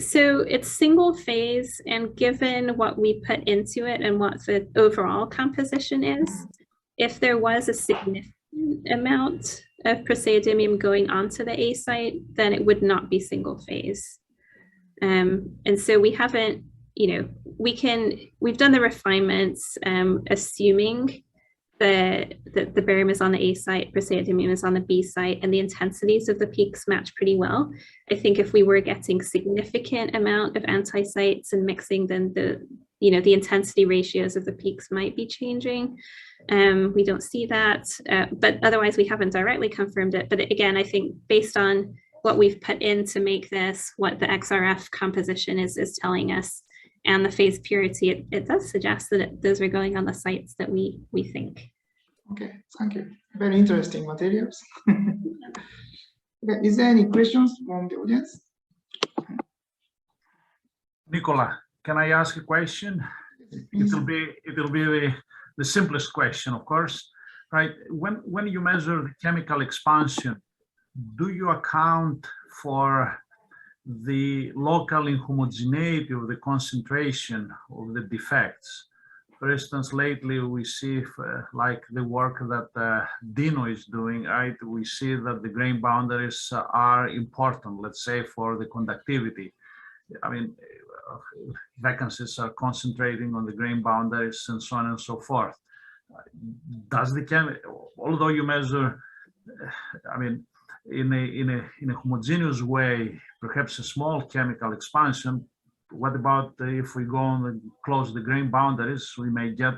Speaker 3: So it's single phase, and given what we put into it and what the overall composition is, if there was a significant amount of praseodymium going onto the A site, then it would not be single phase. And so we haven't, we've done the refinements, assuming that the barium is on the A site, praseodymium is on the B site, and the intensities of the peaks match pretty well. I think if we were getting significant amount of anti-sites and mixing, then the intensity ratios of the peaks might be changing. We don't see that, but otherwise we haven't directly confirmed it. But again, I think based on what we've put in to make this, what the XRF composition is telling us, and the phase purity, it does suggest that those are going on the sites that we think.
Speaker 1: Okay, thank you. Very interesting materials. Okay, is there any questions from the audience?
Speaker 2: Nicola, can I ask a question? It'll be the simplest question, of course, right? When you measure the chemical expansion, do you account for the local inhomogeneity of the concentration of the defects? For instance, lately we see like the work that Dino is doing, right? We see that the grain boundaries are important, let's say, for the conductivity. I mean, vacancies are concentrating on the grain boundaries and so on and so forth. Does although you measure, I mean, in a homogeneous way, perhaps a small chemical expansion, what about if we go and close the grain boundaries, we may get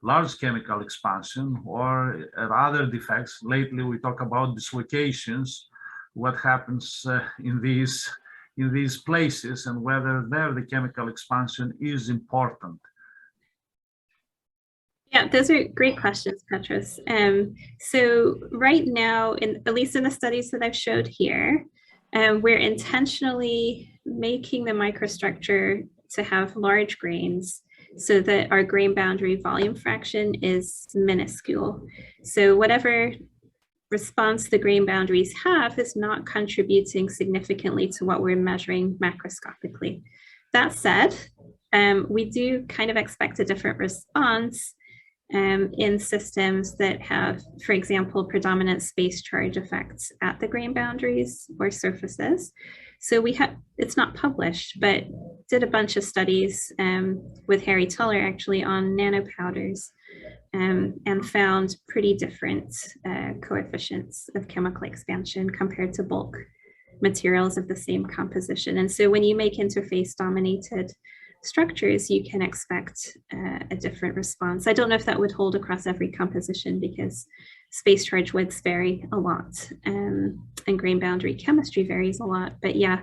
Speaker 2: large chemical expansion or other defects. Lately, we talk about dislocations. What happens in these in these places and whether there the chemical expansion is important?
Speaker 3: Yeah, those are great questions, Petros. So right now, at least in the studies that I've showed here, we're intentionally making the microstructure to have large grains so that our grain boundary volume fraction is minuscule. So whatever response the grain boundaries have is not contributing significantly to what we're measuring macroscopically. That said, we do kind of expect a different response in systems that have, for example, predominant space charge effects at the grain boundaries or surfaces. So it's not published, but did a bunch of studies with Harry Tuller actually on nanopowders and found pretty different coefficients of chemical expansion compared to bulk materials of the same composition. And so when you make interface dominated structures, you can expect a different response. I don't know if that would hold across every composition because space charge widths vary a lot and grain boundary chemistry varies a lot, but yeah,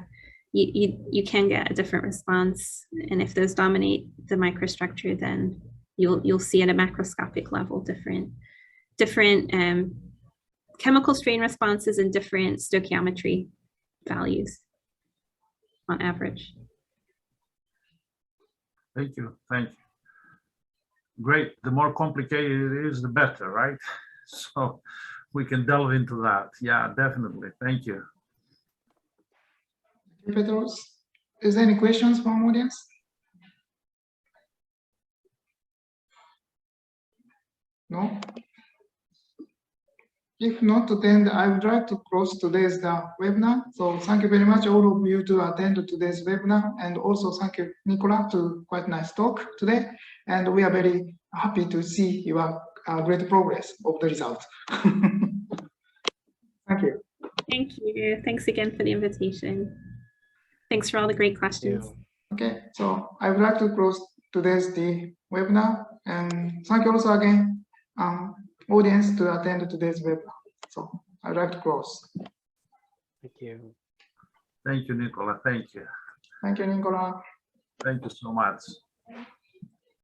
Speaker 3: you can get a different response. And if those dominate the microstructure, then you'll see at a macroscopic level different chemical strain responses and different stoichiometry values on average.
Speaker 2: Thank you. Thank you. Great. The more complicated it is, the better, right? So we can delve into that. Yeah, definitely. Thank you.
Speaker 1: Petros, is there any questions from audience? No? If not, then I would like to close today's webinar. So thank you very much, all of you, to attend today's webinar, and also thank you, Nicola, to quite nice talk today. And we are very happy to see your great progress of the result. Thank you.
Speaker 3: Thank you. Thanks again for the invitation. Thanks for all the great questions.
Speaker 1: Okay, so I would like to close today's webinar, and thank you also again, audience, to attend today's webinar. So I'd like to close.
Speaker 5: Thank you.
Speaker 2: Thank you, Nicola. Thank you.
Speaker 1: Thank you, Nicola.
Speaker 2: Thank you so much.